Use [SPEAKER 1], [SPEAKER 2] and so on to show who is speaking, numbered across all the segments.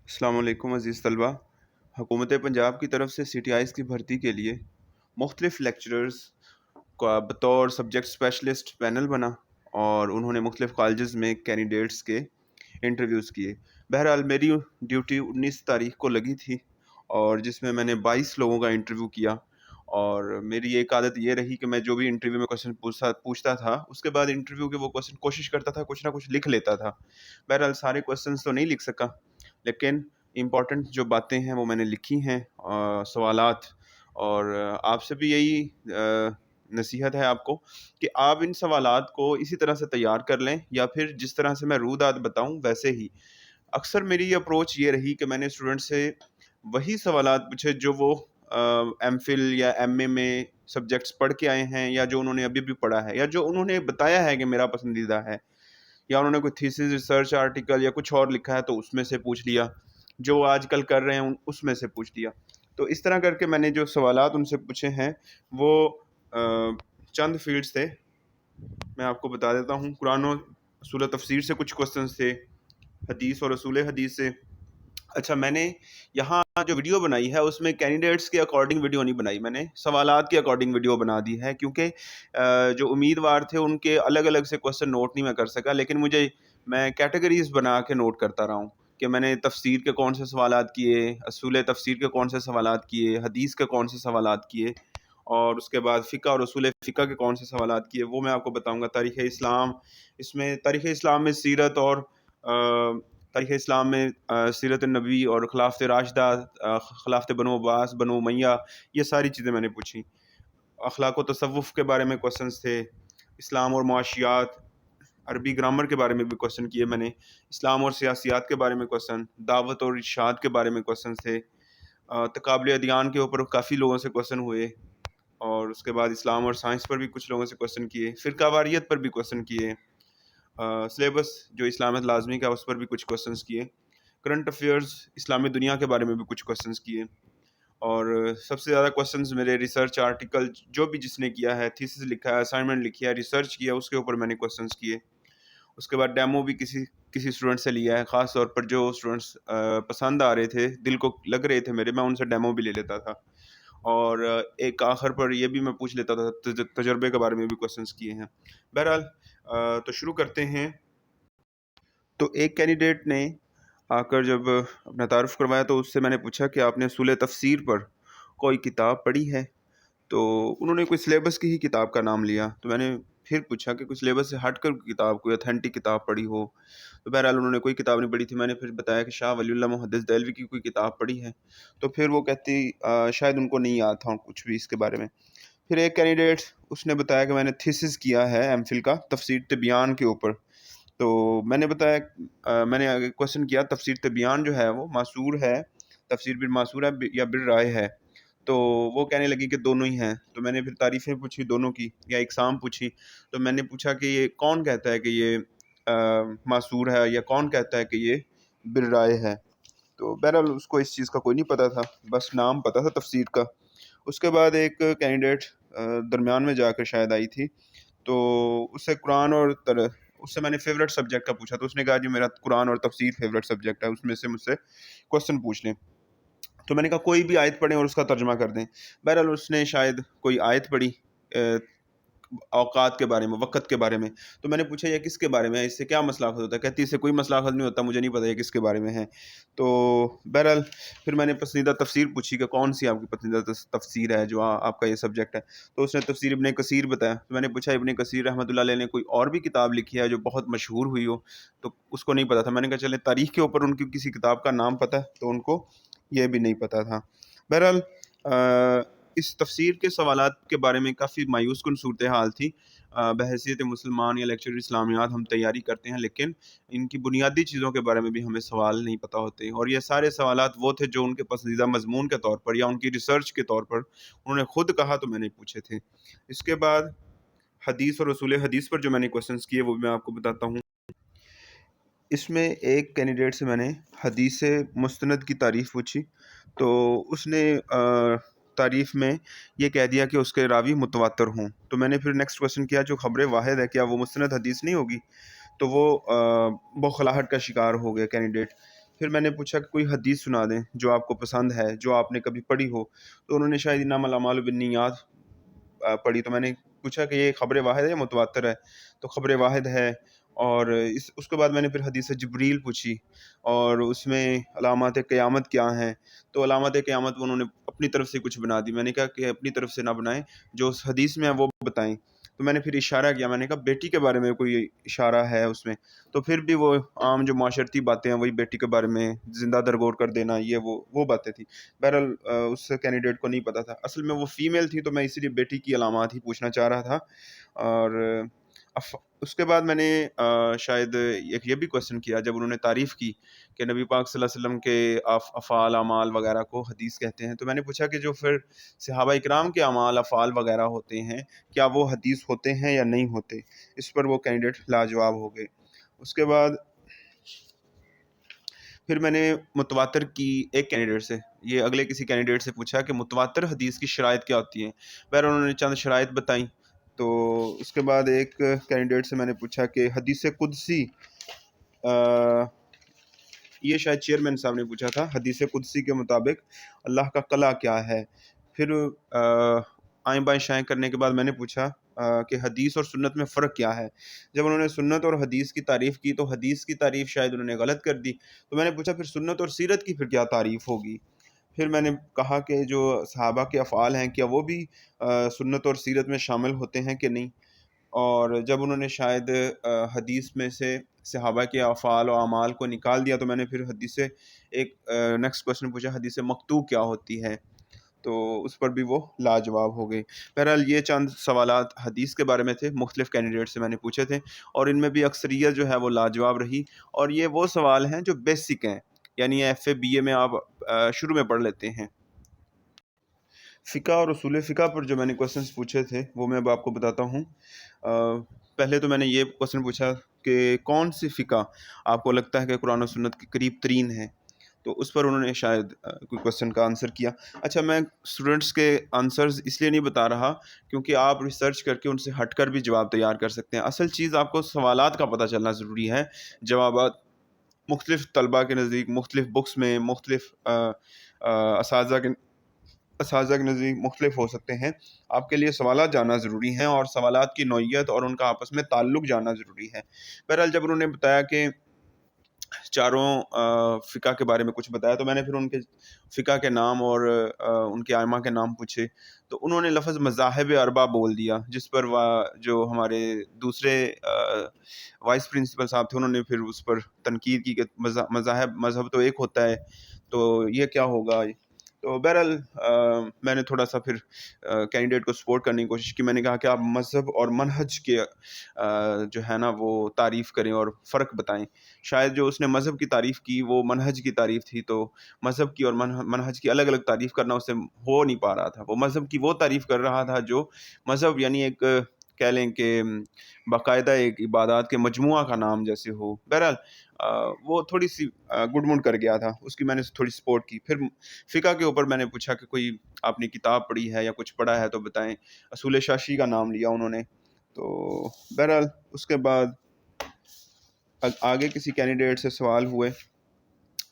[SPEAKER 1] السلام علیکم عزیز طلبہ. حکومت پنجاب کی طرف سے سی ٹی آئیز کی بھرتی کے لیے مختلف لیکچررز کا بطور سبجیکٹ اسپیشلسٹ پینل بنا اور انہوں نے مختلف کالجز میں کینڈیڈیٹس کے انٹرویوز کیے. بہرحال میری ڈیوٹی 19 تاریخ کو لگی تھی اور جس میں نے 22 لوگوں کا انٹرویو کیا. اور میری ایک عادت یہ رہی کہ میں جو بھی انٹرویو میں کوشچن پوچھتا تھا اس کے بعد انٹرویو کے وہ کوشچن کوشش کرتا تھا کچھ نہ کچھ لکھ لیتا تھا. بہرحال سارے کوشچنس تو نہیں لکھ سکا لیکن امپورٹنٹ جو باتیں ہیں وہ میں نے لکھی ہیں، سوالات. اور آپ سے بھی یہی نصیحت ہے آپ کو کہ آپ ان سوالات کو اسی طرح سے تیار کر لیں یا پھر جس طرح سے میں رودات بتاؤں ویسے ہی. اکثر میری اپروچ یہ رہی کہ میں نے اسٹوڈنٹ سے وہی سوالات پوچھے جو وہ ایم فل یا ایم اے میں سبجیکٹس پڑھ کے آئے ہیں یا جو انہوں نے ابھی بھی پڑھا ہے یا جو انہوں نے بتایا ہے کہ میرا پسندیدہ ہے، یا انہوں نے کوئی تھیسس ریسرچ آرٹیکل یا کچھ اور لکھا ہے تو اس میں سے پوچھ لیا، جو آج کل کر رہے ہیں اس میں سے پوچھ لیا. تو اس طرح کر کے میں نے جو سوالات ان سے پوچھے ہیں وہ چند فیلڈز تھے. میں آپ کو بتا دیتا ہوں. قرآن و اصول تفسیر سے کچھ کوسچنس تھے، حدیث اور اصول حدیث سے. اچھا، میں نے یہاں جو ویڈیو بنائی ہے اس میں کینڈیڈیٹس کے اکارڈنگ ویڈیو نہیں بنائی، میں نے سوالات کے اکارڈنگ ویڈیو بنا دی ہے کیونکہ جو امیدوار تھے ان کے الگ الگ سے کوسچن نوٹ نہیں میں کر سکا، لیکن میں کیٹیگریز بنا کے نوٹ کرتا رہا ہوں کہ میں نے تفسیر کے کون سے سوالات کیے، اصول تفسیر کے کون سے سوالات کیے، حدیث کے کون سے سوالات کیے، اور اس کے بعد فقہ اور اصول فقہ کے کون سے سوالات کیے وہ میں آپ کو بتاؤں گا. تاریخ اسلام، اس میں تاریخ اسلام میں سیرت اور تاریخ اسلام میں سیرت النبی اور خلافت راشدہ، خلافت بنو عباس، بنو امیہ، یہ ساری چیزیں میں نے پوچھی. اخلاق و تصوف کے بارے میں کوسچنس تھے، اسلام اور معاشیات، عربی گرامر کے بارے میں بھی کوسچن کیے میں نے، اسلام اور سیاسیات کے بارے میں کوسچن، دعوت اور ارشاد کے بارے میں کوسچنس تھے، تقابل ادیان کے اوپر کافی لوگوں سے کوسچن ہوئے، اور اس کے بعد اسلام اور سائنس پر بھی کچھ لوگوں سے کوسچن کیے، فرقہ واریت پر بھی کوسچن کیے، سلیبس جو اسلامیت لازمی کا اس پر بھی کچھ کوسچنس کیے، کرنٹ افیئرز اسلامی دنیا کے بارے میں بھی کچھ کوسچنس کیے. اور سب سے زیادہ کوسچنس میرے ریسرچ آرٹیکل جو بھی جس نے کیا ہے، تھیسس لکھا ہے، اسائنمنٹ لکھی ہے، ریسرچ کیا، اس کے اوپر میں نے کوسچنس کیے. اس کے بعد ڈیمو بھی کسی اسٹوڈنٹ سے لیا ہے، خاص طور پر جو اسٹوڈنٹس پسند آ رہے تھے، دل کو لگ رہے تھے میرے، میں ان سے ڈیمو بھی لے لیتا تھا. اور ایک آخر پر یہ بھی میں پوچھ لیتا تھا، تجربے کے بارے میں بھی کوسچنس کیے ہیں. بہرحال تو شروع کرتے ہیں. تو ایک کینڈیڈیٹ نے آ کر جب اپنا تعارف کروایا تو اس سے میں نے پوچھا کہ آپ نے اصول تفسیر پر کوئی کتاب پڑھی ہے؟ تو انہوں نے کوئی سلیبس کی ہی کتاب کا نام لیا. تو میں نے پھر پوچھا کہ کوئی سلیبس سے ہٹ کر کتاب، کوئی اتھینٹک کتاب پڑھی ہو؟ تو بہرحال انہوں نے کوئی کتاب نہیں پڑھی تھی. میں نے پھر بتایا کہ شاہ ولی اللہ محدث دہلوی کی کوئی کتاب پڑھی ہے. تو پھر وہ کہتی شاید ان کو نہیں یاد تھا کچھ بھی اس کے بارے میں. پھر ایک کینڈیڈیٹ اس نے بتایا کہ میں نے تھیسس کیا ہے ایم فل کا تفسیر تبیان کے اوپر. تو میں نے بتایا، میں نے آگے کوشچن کیا تفسیر تبیان جو ہے وہ معصور ہے، تفسیر بالمعصور ہے یا بالرائے ہے؟ تو وہ کہنے لگی کہ دونوں ہی ہیں. تو میں نے پھر تعریفیں پوچھی دونوں کی یا اقسام پوچھی. تو میں نے پوچھا کہ یہ کون کہتا ہے کہ یہ معصور ہے یا کون کہتا ہے کہ یہ بالرائے ہے؟ تو بہرحال اس کو اس چیز کا کوئی نہیں پتہ تھا، بس نام پتہ تھا تفسیر کا. اس کے بعد ایک کینڈیڈیٹ درمیان میں جا کر شاید آئی تھی، تو اس سے قرآن اور اس سے میں نے فیوریٹ سبجیکٹ کا پوچھا. تو اس نے کہا جی میرا قرآن اور تفسیر فیوریٹ سبجیکٹ ہے، اس میں سے مجھ سے کوسچن پوچھ لیں. تو میں نے کہا کوئی بھی آیت پڑھیں اور اس کا ترجمہ کر دیں. بہرحال اس نے شاید کوئی آیت پڑھی اوقات کے بارے میں، وقت کے بارے میں. تو میں نے پوچھا یہ کس کے بارے میں ہے، اس سے کیا مسئلہ حل ہوتا ہے؟ کہتی اس سے کوئی مسئلہ حل نہیں ہوتا، مجھے نہیں پتہ یہ کس کے بارے میں ہے. تو بہرحال پھر میں نے پسندیدہ تفسیر پوچھی کہ کون سی آپ کی پسندیدہ تفسیر ہے جو آپ کا یہ سبجیکٹ ہے. تو اس نے تفسیر ابن کثیر بتایا. تو میں نے پوچھا ابن کثیر رحمۃ اللہ علیہ نے کوئی اور بھی کتاب لکھی ہے جو بہت مشہور ہوئی ہو؟ تو اس کو نہیں پتہ تھا. میں نے کہا چلیں تاریخ کے اوپر ان کی کسی کتاب کا نام پتہ ہے؟ تو ان کو یہ بھی نہیں پتہ تھا. بہرحال اس تفسیر کے سوالات کے بارے میں کافی مایوس کن صورتحال تھی. بحیثیت مسلمان یا لیکچر اسلامیات ہم تیاری کرتے ہیں لیکن ان کی بنیادی چیزوں کے بارے میں بھی ہمیں سوال نہیں پتہ ہوتے. اور یہ سارے سوالات وہ تھے جو ان کے پسندیدہ مضمون کے طور پر یا ان کی ریسرچ کے طور پر انہوں نے خود کہا تو میں نے پوچھے تھے. اس کے بعد حدیث اور اصول حدیث پر جو میں نے کوسچنس کیے وہ بھی میں آپ کو بتاتا ہوں. اس میں ایک کینڈیڈیٹ سے میں نے حدیث مستند کی تعریف پوچھی. تو اس نے تعریف میں یہ کہہ دیا کہ اس کے راوی متواتر ہوں. تو میں نے پھر نیکسٹ کوسچن کیا جو خبر واحد ہے کیا وہ مستند حدیث نہیں ہوگی؟ تو وہ بخلاہٹ کا شکار ہو گیا کینڈیڈیٹ پھر میں نے پوچھا کہ کوئی حدیث سنا دیں جو آپ کو پسند ہے، جو آپ نے کبھی پڑھی ہو، تو انہوں نے شاید انما الاعمال بالنیات پڑھی. تو میں نے پوچھا کہ یہ خبر واحد ہے یا متواتر ہے؟ تو خبر واحد ہے. اور اس کے بعد میں نے پھر حدیث جبریل پوچھی، اور اس میں علامات قیامت کیا ہیں. تو علامات قیامت انہوں نے اپنی طرف سے کچھ بنا دی. میں نے کہا کہ اپنی طرف سے نہ بنائیں، جو اس حدیث میں ہے وہ بتائیں. تو میں نے پھر اشارہ کیا، میں نے کہا بیٹی کے بارے میں کوئی اشارہ ہے اس میں. تو پھر بھی وہ عام جو معاشرتی باتیں ہیں، وہی بیٹی کے بارے میں زندہ درگور کر دینا، یہ وہ باتیں تھیں. بہرحال اس کینڈیڈیٹ کو نہیں پتا تھا، اصل میں وہ فیمیل تھی، تو میں اسی لیے بیٹی کی علامات ہی پوچھنا چاہ رہا تھا. اور اس کے بعد میں نے شاید ایک یہ بھی کوشچن کیا جب انہوں نے تعریف کی کہ نبی پاک صلی اللہ علیہ وسلم کے افعال اعمال وغیرہ کو حدیث کہتے ہیں. تو میں نے پوچھا کہ جو پھر صحابہ اکرام کے اعمال افعال وغیرہ ہوتے ہیں، کیا وہ حدیث ہوتے ہیں یا نہیں ہوتے؟ اس پر وہ کینڈیڈیٹ لاجواب ہو گئے. اس کے بعد پھر میں نے متواتر کی ایک کینڈیڈیٹ سے، یہ اگلے کسی کینڈیڈیٹ سے پوچھا کہ متواتر حدیث کی شرائط کیا ہوتی ہیں. بہرحال انہوں نے چند شرائط بتائیں. تو اس کے بعد ایک کینڈیڈیٹ سے میں نے پوچھا کہ حدیث قدسی، یہ شاید چیئرمین صاحب نے پوچھا تھا، حدیث قدسی کے مطابق اللہ کا قلعہ کیا ہے. پھر آئیں بائیں شائیں کرنے کے بعد میں نے پوچھا کہ حدیث اور سنت میں فرق کیا ہے. جب انہوں نے سنت اور حدیث کی تعریف کی تو حدیث کی تعریف شاید انہوں نے غلط کر دی. تو میں نے پوچھا پھر سنت اور سیرت کی پھر کیا تعریف ہوگی. پھر میں نے کہا کہ جو صحابہ کے افعال ہیں، کیا وہ بھی سنت اور سیرت میں شامل ہوتے ہیں کہ نہیں. اور جب انہوں نے شاید حدیث میں سے صحابہ کے افعال و اعمال کو نکال دیا، تو میں نے پھر حدیث ایک نیکسٹ کوشچن پوچھا، حدیث مقطوع کیا ہوتی ہے. تو اس پر بھی وہ لاجواب ہو گئی. بہرحال یہ چند سوالات حدیث کے بارے میں تھے، مختلف کینڈیڈیٹ سے میں نے پوچھے تھے، اور ان میں بھی اکثریت جو ہے وہ لاجواب رہی. اور یہ وہ سوال ہیں جو بیسک ہیں، یعنی ایف اے بی اے میں آپ شروع میں پڑھ لیتے ہیں. فقہ اور اصول فقہ پر جو میں نے کوشچنس پوچھے تھے وہ میں اب آپ کو بتاتا ہوں. پہلے تو میں نے یہ کوشچن پوچھا کہ کون سی فقہ آپ کو لگتا ہے کہ قرآن و سنت کے قریب ترین ہے. تو اس پر انہوں نے شاید کوئی کوشچن کا آنسر کیا. اچھا، میں اسٹوڈنٹس کے آنسرز اس لیے نہیں بتا رہا کیونکہ آپ ریسرچ کر کے ان سے ہٹ کر بھی جواب تیار کر سکتے ہیں. اصل چیز آپ کو سوالات کا پتہ چلنا ضروری ہے. جوابات مختلف طلباء کے نزدیک، مختلف بکس میں، مختلف اساتذہ کے نزدیک مختلف ہو سکتے ہیں. آپ کے لیے سوالات جاننا ضروری ہیں، اور سوالات کی نوعیت اور ان کا آپس میں تعلق جاننا ضروری ہے. بہرحال جب انہوں نے بتایا کہ چاروں فقہ کے بارے میں کچھ بتایا، تو میں نے پھر ان کے فقہ کے نام اور ان کے ائمہ کے نام پوچھے. تو انہوں نے لفظ مذاہب اربع بول دیا، جس پر جو ہمارے دوسرے وائس پرنسپل صاحب تھے، انہوں نے پھر اس پر تنقید کی کہ مذہب تو ایک ہوتا ہے، تو یہ کیا ہوگا. تو بہرحال میں نے تھوڑا سا پھر کینڈیڈیٹ کو سپورٹ کرنے کی کوشش کی. میں نے کہا کہ آپ مذہب اور منہج کے جو ہے نا وہ تعریف کریں اور فرق بتائیں. شاید جو اس نے مذہب کی تعریف کی وہ منہج کی تعریف تھی، تو مذہب کی اور منہج کی الگ الگ تعریف کرنا اس سے ہو نہیں پا رہا تھا. وہ مذہب کی وہ تعریف کر رہا تھا جو مذہب یعنی ایک کہہ لیں کہ باقاعدہ ایک عبادات کے مجموعہ کا نام جیسے ہو. بہرحال وہ تھوڑی سی گڈ مڈ کر گیا تھا، اس کی میں نے تھوڑی سپورٹ کی. پھر فقہ کے اوپر میں نے پوچھا کہ کوئی آپ نے کتاب پڑھی ہے یا کچھ پڑھا ہے تو بتائیں. اصول شاشی کا نام لیا انہوں نے. تو بہرحال اس کے بعد آگے کسی کینڈیڈیٹ سے سوال ہوئے،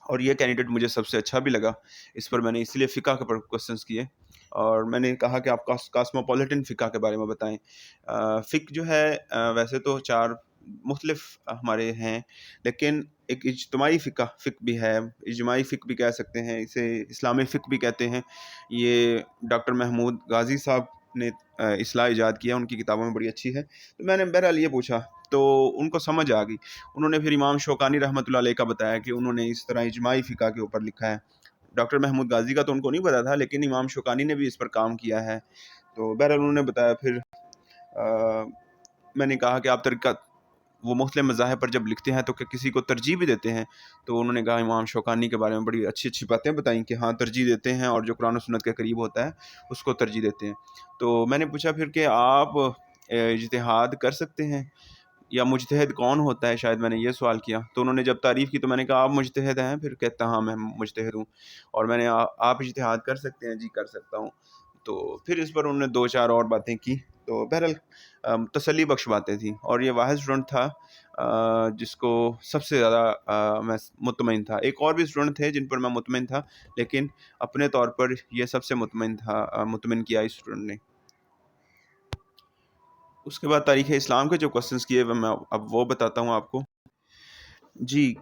[SPEAKER 1] اور یہ کینڈیڈیٹ مجھے سب سے اچھا بھی لگا. اس پر میں نے اسی لیے فقہ کے پر کوشچنس کیے، اور میں نے کہا کہ آپ کاسموپولیٹن فقہ کے بارے میں بتائیں. فقہ جو ہے ویسے تو 4 مختلف ہمارے ہیں، لیکن ایک اجتماعی فقہ بھی ہے، اجتماعی فقہ بھی کہہ سکتے ہیں، اسے اسلامی فقہ بھی کہتے ہیں. یہ ڈاکٹر محمود غازی صاحب نے اصلاح ایجاد کیا، ان کی کتابوں میں بڑی اچھی ہے. تو میں نے بہرحال یہ پوچھا تو ان کو سمجھ آ گئی. انہوں نے پھر امام شوکانی رحمۃ اللہ علیہ کا بتایا کہ انہوں نے اس طرح اجماعی فقہ کے اوپر لکھا ہے. ڈاکٹر محمود غازی کا تو ان کو نہیں پتا تھا، لیکن امام شوکانی نے بھی اس پر کام کیا ہے. تو بہرحال انہوں نے بتایا. پھر میں نے کہا کہ آپ طریقہ وہ مختلف مذاہب پر جب لکھتے ہیں تو کہ کسی کو ترجیح بھی دیتے ہیں. تو انہوں نے کہا امام شوکانی کے بارے میں بڑی اچھی اچھی باتیں بتائیں کہ ہاں ترجیح دیتے ہیں، اور جو قرآن و سنت کے قریب ہوتا ہے اس کو ترجیح دیتے ہیں. تو میں نے پوچھا پھر کہ آپ اجتہاد کر سکتے ہیں، یا مجتہد کون ہوتا ہے، شاید میں نے یہ سوال کیا. تو انہوں نے جب تعریف کی تو میں نے کہا آپ مجتہد ہیں. پھر کہتا ہاں میں مجتہد ہوں. اور میں نے آپ اجتہاد کر سکتے ہیں؟ جی کر سکتا ہوں. تو پھر اس پر انہوں نے 2-4 اور باتیں کی. تو بہرحال تسلی بخش باتیں تھیں, اور یہ واحد اسٹوڈنٹ تھا جس کو سب سے زیادہ میں مطمئن تھا. ایک اور بھی اسٹوڈنٹ تھے جن پر میں مطمئن تھا, لیکن اپنے طور پر یہ سب سے مطمئن کیا اس اسٹوڈنٹ نے. اس کے بعد تاریخ اسلام کے جو کوسچنس کیے میں اب وہ بتاتا ہوں آپ کو. جی,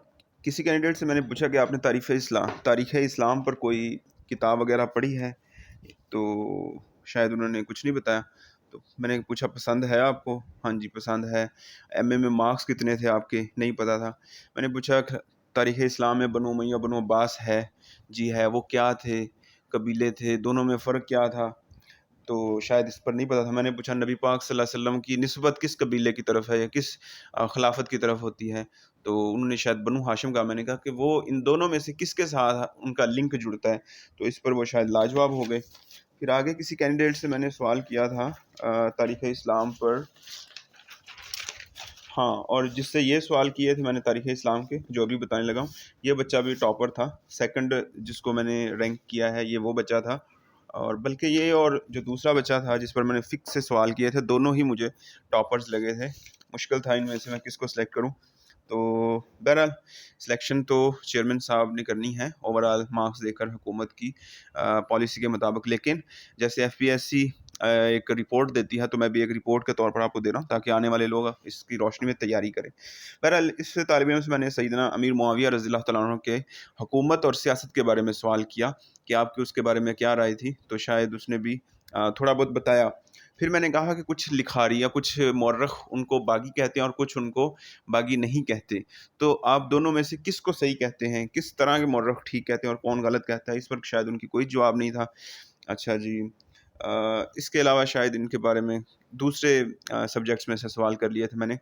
[SPEAKER 1] کسی کینڈیڈیٹ سے میں نے پوچھا کہ آپ نے تاریخ اسلام پر کوئی کتاب وغیرہ پڑھی ہے, تو شاید انہوں نے کچھ نہیں بتایا. تو میں نے پوچھا پسند ہے آپ کو؟ ہاں جی پسند ہے. ایم اے میں مارکس کتنے تھے آپ کے؟ نہیں پتا تھا. میں نے پوچھا تاریخ اسلام میں بنو امیہ بنو عباس ہے؟ جی ہے. وہ کیا تھے؟ قبیلے تھے, دونوں میں فرق کیا تھا؟ تو شاید اس پر نہیں پتا تھا. میں نے پوچھا نبی پاک صلی اللہ علیہ وسلم کی نسبت کس قبیلے کی طرف ہے یا کس خلافت کی طرف ہوتی ہے؟ تو انہوں نے شاید بنو ہاشم کہا. میں نے کہا کہ وہ ان دونوں میں سے کس کے ساتھ ان کا لنک جڑتا ہے؟ تو اس پر وہ شاید لاجواب ہو گئے. پھر آگے کسی کینڈیڈیٹ سے میں نے سوال کیا تھا تاریخ اسلام پر, ہاں, اور جس سے یہ سوال کیے تھے میں نے تاریخ اسلام کے جو ابھی بتانے لگا ہوں, یہ بچہ بھی ٹاپر تھا. سیکنڈ جس کو میں نے رینک کیا ہے یہ وہ بچہ تھا, اور بلکہ یہ اور جو دوسرا بچہ تھا جس پر میں نے فکس سے سوال کیے تھے, دونوں ہی مجھے ٹاپرز لگے تھے. مشکل تھا ان میں سے میں کس کو سلیکٹ کروں. تو بہرحال سلیکشن تو چیئرمین صاحب نے کرنی ہے اوور آل مارکس دے کر حکومت کی پالیسی کے مطابق. لیکن جیسے ایف پی ایس سی ایک رپورٹ دیتی ہے, تو میں بھی ایک رپورٹ کے طور پر آپ کو دے رہا ہوں تاکہ آنے والے لوگ اس کی روشنی میں تیاری کریں. بہرحال اس طالب علم سے میں نے سیدنا امیر معاویہ رضی اللہ تعالیٰ عنہ کے حکومت اور سیاست کے بارے میں سوال کیا کہ آپ کی اس کے بارے میں کیا رائے تھی, تو شاید اس نے بھی تھوڑا بہت بتایا. پھر میں نے کہا کہ کچھ لکھاری یا کچھ مورخ ان کو باغی کہتے ہیں اور کچھ ان کو باغی نہیں کہتے, تو آپ دونوں میں سے کس کو صحیح کہتے ہیں, کس طرح کے مورخ ٹھیک کہتے ہیں اور کون غلط کہتا ہے؟ اس پر شاید ان کی کوئی جواب نہیں تھا. اچھا جی, اس کے علاوہ شاید ان کے بارے میں دوسرے سبجیکٹس میں سے سوال کر لیے تھے میں نے.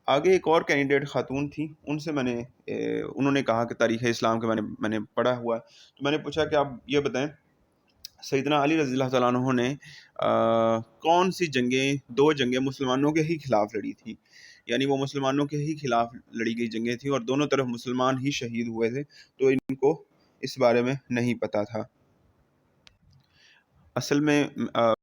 [SPEAKER 1] آگے ایک اور کینڈیڈیٹ خاتون تھی, ان سے میں نے انہوں نے کہا کہ تاریخ اسلام کے میں نے پڑھا ہوا ہے. تو میں نے پوچھا کہ آپ یہ بتائیں سیدنا علی رضی اللہ تعالیٰ عنہ نے کون سی جنگیں, 2 جنگیں مسلمانوں کے ہی خلاف لڑی تھیں, یعنی وہ مسلمانوں کے ہی خلاف لڑی گئی جنگیں تھیں اور دونوں طرف مسلمان ہی شہید ہوئے تھے, تو ان کو اس بارے میں نہیں پتا تھا. اصل میں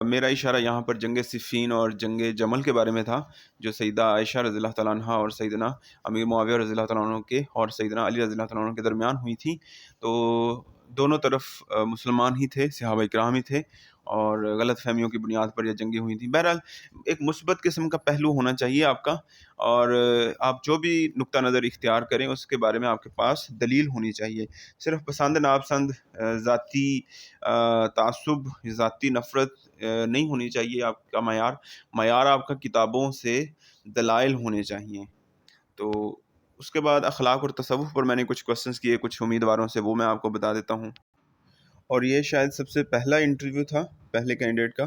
[SPEAKER 1] میرا اشارہ یہاں پر جنگ صفین اور جنگ جمل کے بارے میں تھا, جو سیدہ عائشہ رضی اللہ تعالیٰ عنہ اور سیدنا امیر معاویہ رضی اللہ تعالیٰ عنہ کے اور سیدنا علی رضی اللہ تعالیٰ عنہ کے درمیان ہوئی تھی. تو دونوں طرف مسلمان ہی تھے, صحابہ کرام ہی تھے, اور غلط فہمیوں کی بنیاد پر یہ جنگیں ہوئی تھیں. بہرحال ایک مثبت قسم کا پہلو ہونا چاہیے آپ کا, اور آپ جو بھی نقطہ نظر اختیار کریں اس کے بارے میں آپ کے پاس دلیل ہونی چاہیے. صرف پسند ناپسند, ذاتی تعصب, ذاتی نفرت نہیں ہونی چاہیے آپ کا معیار آپ کا کتابوں سے دلائل ہونے چاہیے. تو اس کے بعد اخلاق اور تصوف پر میں نے کچھ کوسچنس کیے کچھ امیدواروں سے, وہ میں آپ کو بتا دیتا ہوں. اور یہ شاید سب سے پہلا انٹرویو تھا پہلے کینڈیڈیٹ کا.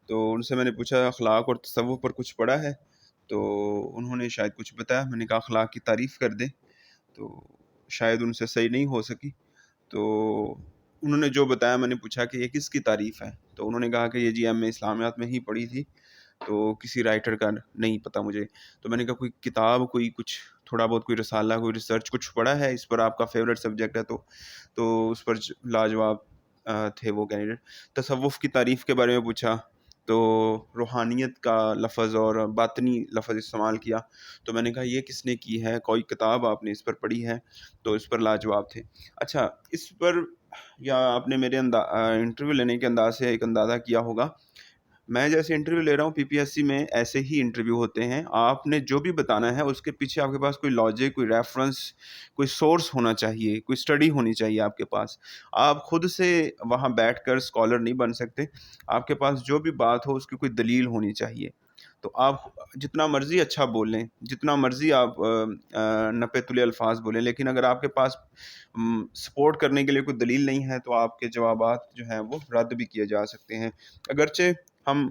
[SPEAKER 1] تو ان سے میں نے پوچھا اخلاق اور تصوف پر کچھ پڑھا ہے؟ تو انہوں نے شاید کچھ بتایا. میں نے کہا اخلاق کی تعریف کر دیں, تو شاید ان سے صحیح نہیں ہو سکی. تو انہوں نے جو بتایا, میں نے پوچھا کہ یہ کس کی تعریف ہے؟ تو انہوں نے کہا کہ یہ جی ایم اے اسلامیات میں ہی پڑھی تھی, تو کسی رائٹر کا نہیں پتہ مجھے. تو میں نے کہا کوئی کتاب, کوئی کچھ تھوڑا بہت کوئی رسالہ, کوئی ریسرچ کچھ پڑھا ہے اس پر؟ آپ کا فیوریٹ سبجیکٹ ہے تو اس پر لاجواب تھے وہ کینڈیڈیٹ. تصوف کی تعریف کے بارے میں پوچھا تو روحانیت کا لفظ اور باطنی لفظ استعمال کیا. تو میں نے کہا یہ کس نے کی ہے, کوئی کتاب آپ نے اس پر پڑھی ہے؟ تو اس پر لاجواب تھے. اچھا, اس پر یا آپ نے میرے انٹرویو لینے کے انداز سے ایک اندازہ کیا ہوگا, میں جیسے انٹرویو لے رہا ہوں پی پی ایس سی میں ایسے ہی انٹرویو ہوتے ہیں. آپ نے جو بھی بتانا ہے اس کے پیچھے آپ کے پاس کوئی لاجک, کوئی ریفرنس, کوئی سورس ہونا چاہیے, کوئی اسٹڈی ہونی چاہیے آپ کے پاس. آپ خود سے وہاں بیٹھ کر اسکالر نہیں بن سکتے. آپ کے پاس جو بھی بات ہو اس کی کوئی دلیل ہونی چاہیے. تو آپ جتنا مرضی اچھا بولیں, جتنا مرضی آپ نپے تلے الفاظ بولیں, لیکن اگر آپ کے پاس سپورٹ کرنے کے لیے کوئی دلیل نہیں ہے تو آپ کے جوابات جو ہیں وہ رد بھی کیے جا سکتے ہیں. اگرچہ ہم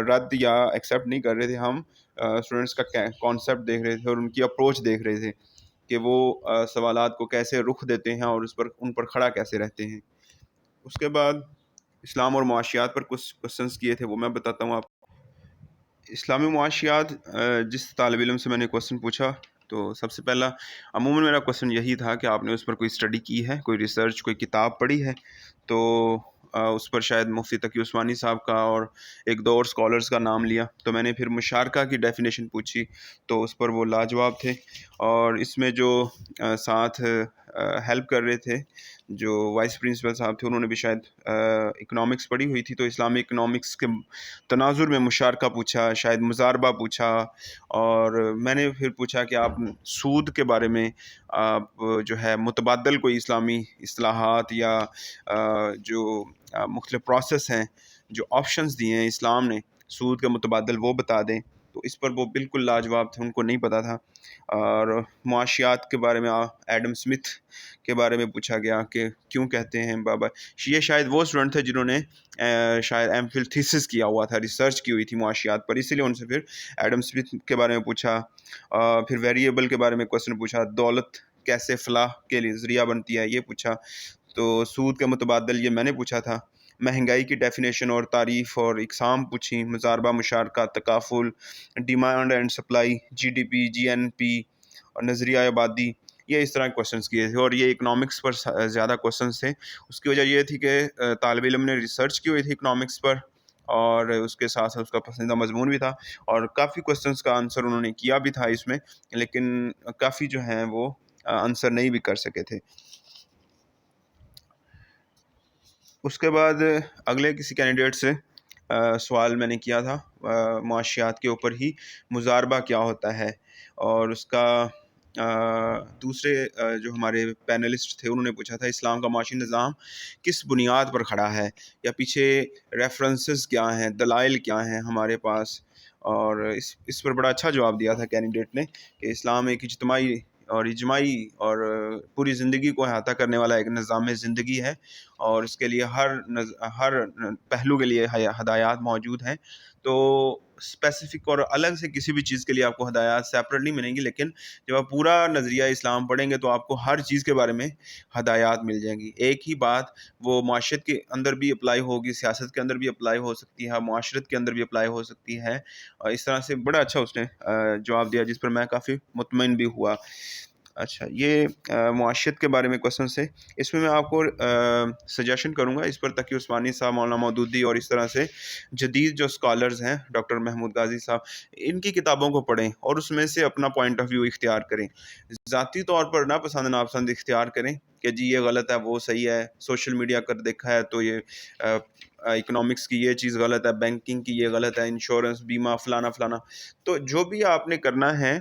[SPEAKER 1] رد یا ایکسیپٹ نہیں کر رہے تھے, ہم اسٹوڈنٹس کا کانسیپٹ دیکھ رہے تھے اور ان کی اپروچ دیکھ رہے تھے کہ وہ سوالات کو کیسے رخ دیتے ہیں اور ان پر کھڑا کیسے رہتے ہیں. اس کے بعد اسلام اور معاشیات پر کچھ کوسچنس کیے تھے, وہ میں بتاتا ہوں آپ. اسلامی معاشیات, جس طالب علم سے میں نے کوسچن پوچھا تو سب سے پہلا عموماً میرا کوسچن یہی تھا کہ آپ نے اس پر کوئی اسٹڈی کی ہے, کوئی ریسرچ, کوئی کتاب پڑھی ہے؟ تو اس پر شاید مفتی تقی عثمانی صاحب کا اور ایک دو اور اسکالرس کا نام لیا. تو میں نے پھر مشارکہ کی ڈیفینیشن پوچھی تو اس پر وہ لاجواب تھے. اور اس میں جو ساتھ ہیلپ کر رہے تھے جو وائس پرنسپل صاحب تھے، انہوں نے بھی شاید اکنامکس پڑھی ہوئی تھی، تو اسلامی اکنامکس کے تناظر میں مشارکہ پوچھا، شاید مضاربہ پوچھا. اور میں نے پھر پوچھا کہ آپ سود کے بارے میں آپ جو ہے متبادل کوئی اسلامی اصطلاحات یا جو مختلف پروسیس ہیں، جو آپشنز دیے ہیں اسلام نے سود کے متبادل، وہ بتا دیں. تو اس پر وہ بالکل لاجواب تھے، ان کو نہیں پتہ تھا. اور معاشیات کے بارے میں ایڈم اسمتھ کے بارے میں پوچھا گیا کہ کیوں کہتے ہیں بابا. یہ شاید وہ اسٹوڈنٹ تھے جنہوں نے شاید ایم فل تھیسس کیا ہوا تھا، ریسرچ کی ہوئی تھی معاشیات پر، اسی لیے ان سے پھر ایڈم اسمتھ کے بارے میں پوچھا. پھر ویریبل کے بارے میں کوشچن پوچھا، دولت کیسے فلاح کے لیے ذریعہ بنتی ہے، یہ پوچھا. تو سود کے متبادل یہ میں نے پوچھا تھا. مہنگائی کی ڈیفینیشن اور تعریف اور اقسام پوچھی. مضاربہ، مشارکہ، تکافل، demand and supply, G D P, G N P اور نظریہ آبادی، یہ اس طرح کے کوشچنس کیے تھے. اور یہ اکنامکس پر زیادہ کوشچنس تھے. اس کی وجہ یہ تھی کہ طالب علم نے ریسرچ کی ہوئی تھی اکنامکس پر، اور اس کے ساتھ ساتھ اس کا پسندیدہ مضمون بھی تھا. اور کافی کوشچنس کا آنسر انہوں نے کیا بھی تھا اس میں، لیکن کافی جو ہیں وہ آنسر نہیں بھی کر سکے تھے. اس کے بعد اگلے کسی کینڈیڈیٹ سے سوال میں نے کیا تھا معاشیات کے اوپر ہی، مضاربہ کیا ہوتا ہے. اور اس کا دوسرے جو ہمارے پینلسٹ تھے انہوں نے پوچھا تھا اسلام کا معاشی نظام کس بنیاد پر کھڑا ہے، یا پیچھے ریفرنسز کیا ہیں، دلائل کیا ہیں ہمارے پاس. اور اس پر بڑا اچھا جواب دیا تھا کینڈیڈیٹ نے کہ اسلام ایک اجتماعی اور پوری زندگی کو احاطہ کرنے والا ایک نظام زندگی ہے، اور اس کے لیے ہر پہلو کے لیے ہدایات موجود ہیں. تو اسپیسیفک اور الگ سے کسی بھی چیز کے لیے آپ کو ہدایات سیپریٹ نہیں ملیں گی، لیکن جب آپ پورا نظریہ اسلام پڑھیں گے تو آپ کو ہر چیز کے بارے میں ہدایات مل جائیں گی. ایک ہی بات وہ معاشرت کے اندر بھی اپلائی ہوگی، سیاست کے اندر بھی اپلائی ہو سکتی ہے، معاشرت کے اندر بھی اپلائی ہو سکتی ہے. اور اس طرح سے بڑا اچھا اس نے جواب دیا، جس پر میں کافی مطمئن بھی ہوا. اچھا، یہ معاشیت کے بارے میں کوشچنس ہے. اس میں آپ کو سجیشن کروں گا اس پر تقی عثمانی صاحب، مولانا مودودی اور اس طرح سے جدید جو اسکالرز ہیں، ڈاکٹر محمود غازی صاحب، ان کی کتابوں کو پڑھیں اور اس میں سے اپنا پوائنٹ آف ویو اختیار کریں. ذاتی طور پر ناپسند ناپسند اختیار کریں کہ جی یہ غلط ہے وہ صحیح ہے. سوشل میڈیا کر دیکھا ہے تو یہ اکنامکس کی یہ چیز غلط ہے، بینکنگ کی یہ غلط ہے، انشورنس، بیمہ، فلانا فلانا. تو جو بھی آپ نے کرنا ہے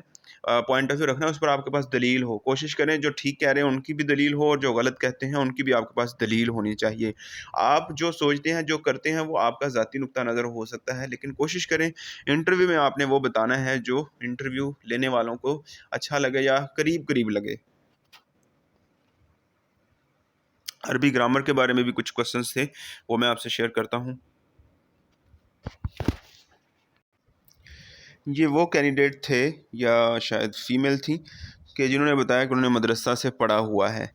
[SPEAKER 1] پوائنٹ آف ویو رکھنا ہے، اس پر آپ کے پاس دلیل ہو. کوشش کریں جو ٹھیک کہہ رہے ہیں ان کی بھی دلیل ہو، اور جو غلط کہتے ہیں ان کی بھی آپ کے پاس دلیل ہونی چاہیے. آپ جو سوچتے ہیں، جو کرتے ہیں، وہ آپ کا ذاتی نقطہ نظر ہو سکتا ہے، لیکن کوشش کریں انٹرویو میں آپ نے وہ بتانا ہے جو انٹرویو لینے والوں کو اچھا لگے یا قریب قریب لگے. عربی گرامر کے بارے میں بھی کچھ کوشچنس تھے، وہ میں آپ سے شیئر کرتا ہوں. یہ وہ کینڈیڈیٹ تھے یا شاید فیمیل تھیں کہ جنہوں نے بتایا کہ انہوں نے مدرسہ سے پڑھا ہوا ہے.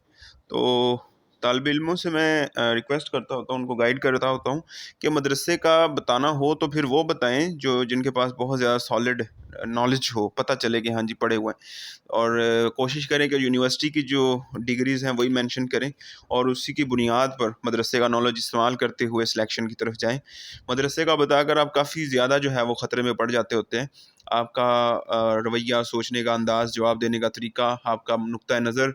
[SPEAKER 1] تو طالب علموں سے میں ریکویسٹ کرتا ہوتا ہوں، ان کو گائیڈ کرتا ہوتا ہوں کہ مدرسے کا بتانا ہو تو پھر وہ بتائیں جو جن کے پاس بہت زیادہ سالڈ نالج ہو، پتہ چلے کہ ہاں جی پڑھے ہوئے ہیں. اور کوشش کریں کہ یونیورسٹی کی جو ڈگریز ہیں وہی مینشن کریں، اور اسی کی بنیاد پر مدرسے کا نالج استعمال کرتے ہوئے سلیکشن کی طرف جائیں. مدرسے کا بتا کر آپ کافی زیادہ جو ہے وہ خطرے میں پڑ جاتے ہوتے ہیں. آپ کا رویہ، سوچنے کا انداز، جواب دینے کا طریقہ، آپ کا نقطہ نظر،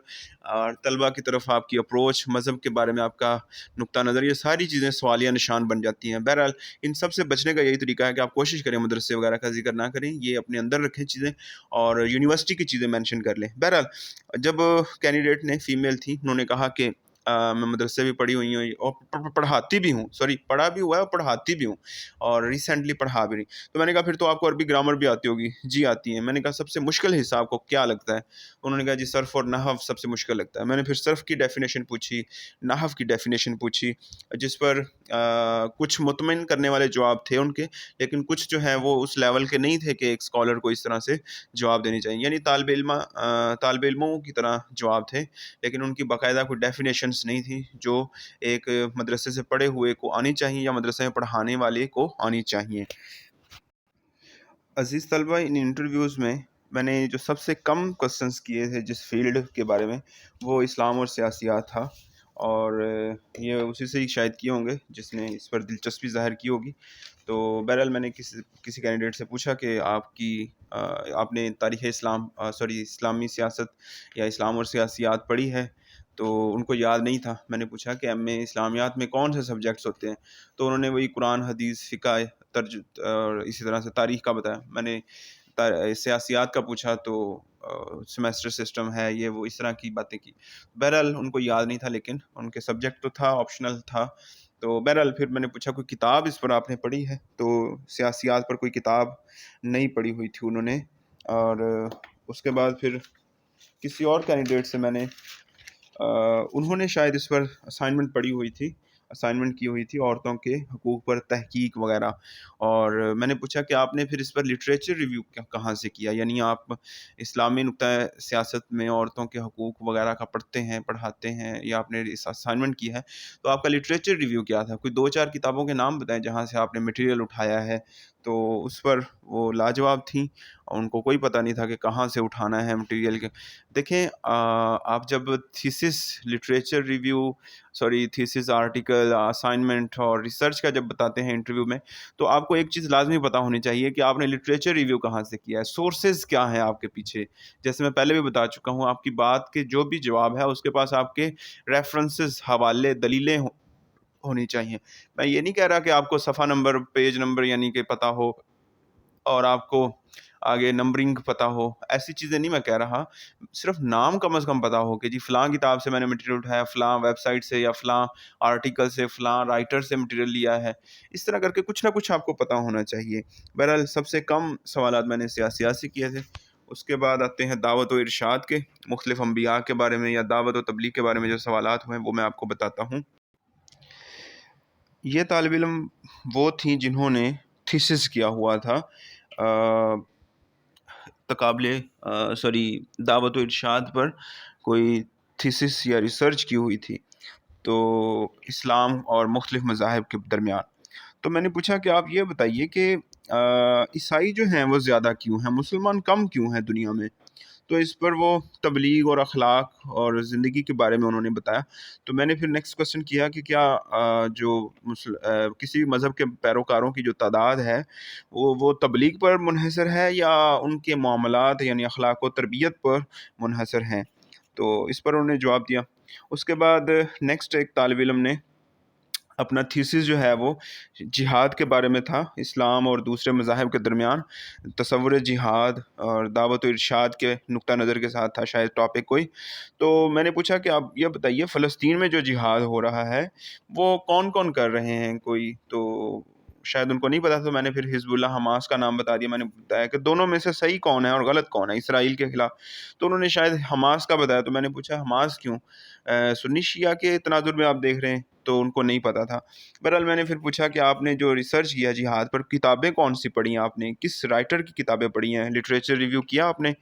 [SPEAKER 1] اور طلبہ کی طرف آپ کی اپروچ، مذہب کے بارے میں آپ کا نقطہ نظر، یہ ساری چیزیں سوالیہ نشان بن جاتی ہیں. بہرحال ان سب سے بچنے کا یہی طریقہ ہے کہ آپ کوشش کریں مدرسے وغیرہ کا ذکر نہ کریں، یہ اپنے اندر رکھیں چیزیں، اور یونیورسٹی کی چیزیں مینشن کر لیں. بہرحال جب کینڈیڈیٹ نے، فیمیل تھی، انہوں نے کہا کہ میں مدرسے بھی پڑھی ہوئی ہوں اور پڑھاتی بھی ہوں، پڑھا بھی ہوا ہے اور پڑھاتی بھی ہوں، اور ریسنٹلی پڑھا بھی رہی. تو میں نے کہا پھر تو آپ کو عربی گرامر بھی آتی ہوگی. جی آتی ہے. میں نے کہا سب سے مشکل حصہ آپ کو کیا لگتا ہے؟ انہوں نے کہا جی صرف اور نحو سب سے مشکل لگتا ہے. میں نے پھر صرف کی ڈیفینیشن پوچھی، نحو کی ڈیفینیشن پوچھی، جس پر کچھ مطمئن کرنے والے جواب تھے ان کے، لیکن کچھ جو ہیں وہ اس لیول کے نہیں تھے کہ ایک اسکالر کو اس طرح سے جواب دینے چاہیے. یعنی طالب علموں کی طرح جواب تھے، لیکن ان کی باقاعدہ کوئی ڈیفینیشنز نہیں تھی جو ایک مدرسے سے پڑھے ہوئے کو آنی چاہیے یا مدرسے میں پڑھانے والے کو آنی چاہیے. عزیز طلبہ، ان انٹرویوز میں نے جو سب سے کم کوسچنس کیے تھے جس فیلڈ کے بارے میں، وہ اسلام اور سیاسیات تھا. اور یہ اسی سے ہی شاید کیے ہوں گے جس نے اس پر دلچسپی ظاہر کی ہوگی. تو بہرحال میں نے کسی کینڈیڈیٹ سے پوچھا کہ آپ نے تاریخ اسلام اسلامی سیاست یا اسلام اور سیاسیات پڑھی ہے؟ تو ان کو یاد نہیں تھا. میں نے پوچھا کہ ایم اے اسلامیات میں کون سے سبجیکٹس ہوتے ہیں؟ تو انہوں نے وہی قرآن، حدیث، فقہ اور اسی طرح سے تاریخ کا بتایا. میں نے سیاسیات کا پوچھا تو سیمیسٹر سسٹم ہے، یہ وہ اس طرح کی باتیں کی. بہرحال ان کو یاد نہیں تھا، لیکن ان کے سبجیکٹ تو تھا، آپشنل تھا. تو بہرحال پھر میں نے پوچھا کوئی کتاب اس پر آپ نے پڑھی ہے؟ تو سیاسیات پر کوئی کتاب نہیں پڑھی ہوئی تھی انہوں نے. اور اس کے بعد پھر کسی اور کینڈیڈیٹ سے میں نے انہوں نے شاید اس پر اسائنمنٹ کی ہوئی تھی عورتوں کے حقوق پر تحقیق وغیرہ. اور میں نے پوچھا کہ آپ نے پھر اس پر لٹریچر ریویو کہاں سے کیا؟ یعنی آپ اسلامی نقطۂ سیاست میں عورتوں کے حقوق وغیرہ کا پڑھاتے ہیں یا آپ نے اسائنمنٹ کی ہے، تو آپ کا لٹریچر ریویو کیا تھا؟ کوئی 2-4 کتابوں کے نام بتائیں جہاں سے آپ نے مٹیریل اٹھایا ہے. تو اس پر وہ لاجواب تھیں، ان کو کوئی پتہ نہیں تھا کہ کہاں سے اٹھانا ہے مٹیریل کے. دیکھیں آپ جب thesis literature review thesis article assignment اور ریسرچ کا جب بتاتے ہیں انٹرویو میں، تو آپ کو ایک چیز لازمی پتہ ہونی چاہیے کہ آپ نے لٹریچر ریویو کہاں سے کیا ہے، سورسز کیا ہیں آپ کے پیچھے. جیسے میں پہلے بھی بتا چکا ہوں، آپ کی بات کے جو بھی جواب ہے اس کے پاس آپ کے ریفرنسز، حوالے، دلیلیں ہونی چاہیے. میں یہ نہیں کہہ رہا کہ آپ کو صفحہ نمبر، پیج نمبر یعنی کہ پتہ ہو اور آپ کو آگے نمبرنگ پتہ ہو، ایسی چیزیں نہیں میں کہہ رہا. صرف نام کم از کم پتہ ہو کہ جی فلاں کتاب سے میں نے مٹیریل اٹھایا، فلاں ویب سائٹ سے یا فلاں آرٹیکل سے، فلاں رائٹر سے مٹیریل لیا ہے. اس طرح کر کے کچھ نہ کچھ آپ کو پتہ ہونا چاہیے. بہرحال سب سے کم سوالات میں نے سیاسیات سے کیے تھے. اس کے بعد آتے ہیں دعوت و ارشاد کے، مختلف انبیاء کے بارے میں یا دعوت و تبلیغ کے بارے میں جو سوالات ہوئے ہیں وہ میں آپ کو بتاتا ہوں. یہ طالب علم وہ تھیں جنہوں نے تھیسس کیا ہوا تھا دعوت و ارشاد پر کوئی تھیسس یا ریسرچ کی ہوئی تھی، تو اسلام اور مختلف مذاہب کے درمیان. تو میں نے پوچھا کہ آپ یہ بتائیے کہ عیسائی جو ہیں وہ زیادہ کیوں ہیں، مسلمان کم کیوں ہیں دنیا میں؟ تو اس پر وہ تبلیغ اور اخلاق اور زندگی کے بارے میں انہوں نے بتایا. تو میں نے پھر نیکسٹ کوسچن کیا کہ کیا جو کسی بھی مذہب کے پیروکاروں کی جو تعداد ہے وہ تبلیغ پر منحصر ہے یا ان کے معاملات یعنی اخلاق و تربیت پر منحصر ہیں؟ تو اس پر انہوں نے جواب دیا. اس کے بعد نیکسٹ ایک طالب علم نے اپنا تھیسس جو ہے وہ جہاد کے بارے میں تھا، اسلام اور دوسرے مذاہب کے درمیان تصور جہاد اور دعوت و ارشاد کے نقطہ نظر کے ساتھ تھا شاید ٹاپک کوئی. تو میں نے پوچھا کہ آپ یہ بتائیے فلسطین میں جو جہاد ہو رہا ہے وہ کون کون کر رہے ہیں کوئی؟ تو شاید ان کو نہیں پتا، تو میں نے پھر حزب اللہ، حماس کا نام بتا دیا. میں نے بتایا کہ دونوں میں سے صحیح کون ہے اور غلط کون ہے اسرائیل کے خلاف. تو انہوں نے شاید حماس کا بتایا. تو میں نے پوچھا حماس کیوں؟ سنی شیعہ کے تناظر میں آپ دیکھ رہے ہیں، تو ان کو نہیں پتا تھا. بہرحال میں نے پھر پوچھا کہ آپ نے جو ریسرچ کیا جہاد پر، کتابیں کون سی پڑھی ہیں آپ نے، کس رائٹر کی کتابیں پڑھی ہیں، لٹریچر ریویو کیا آپ نے؟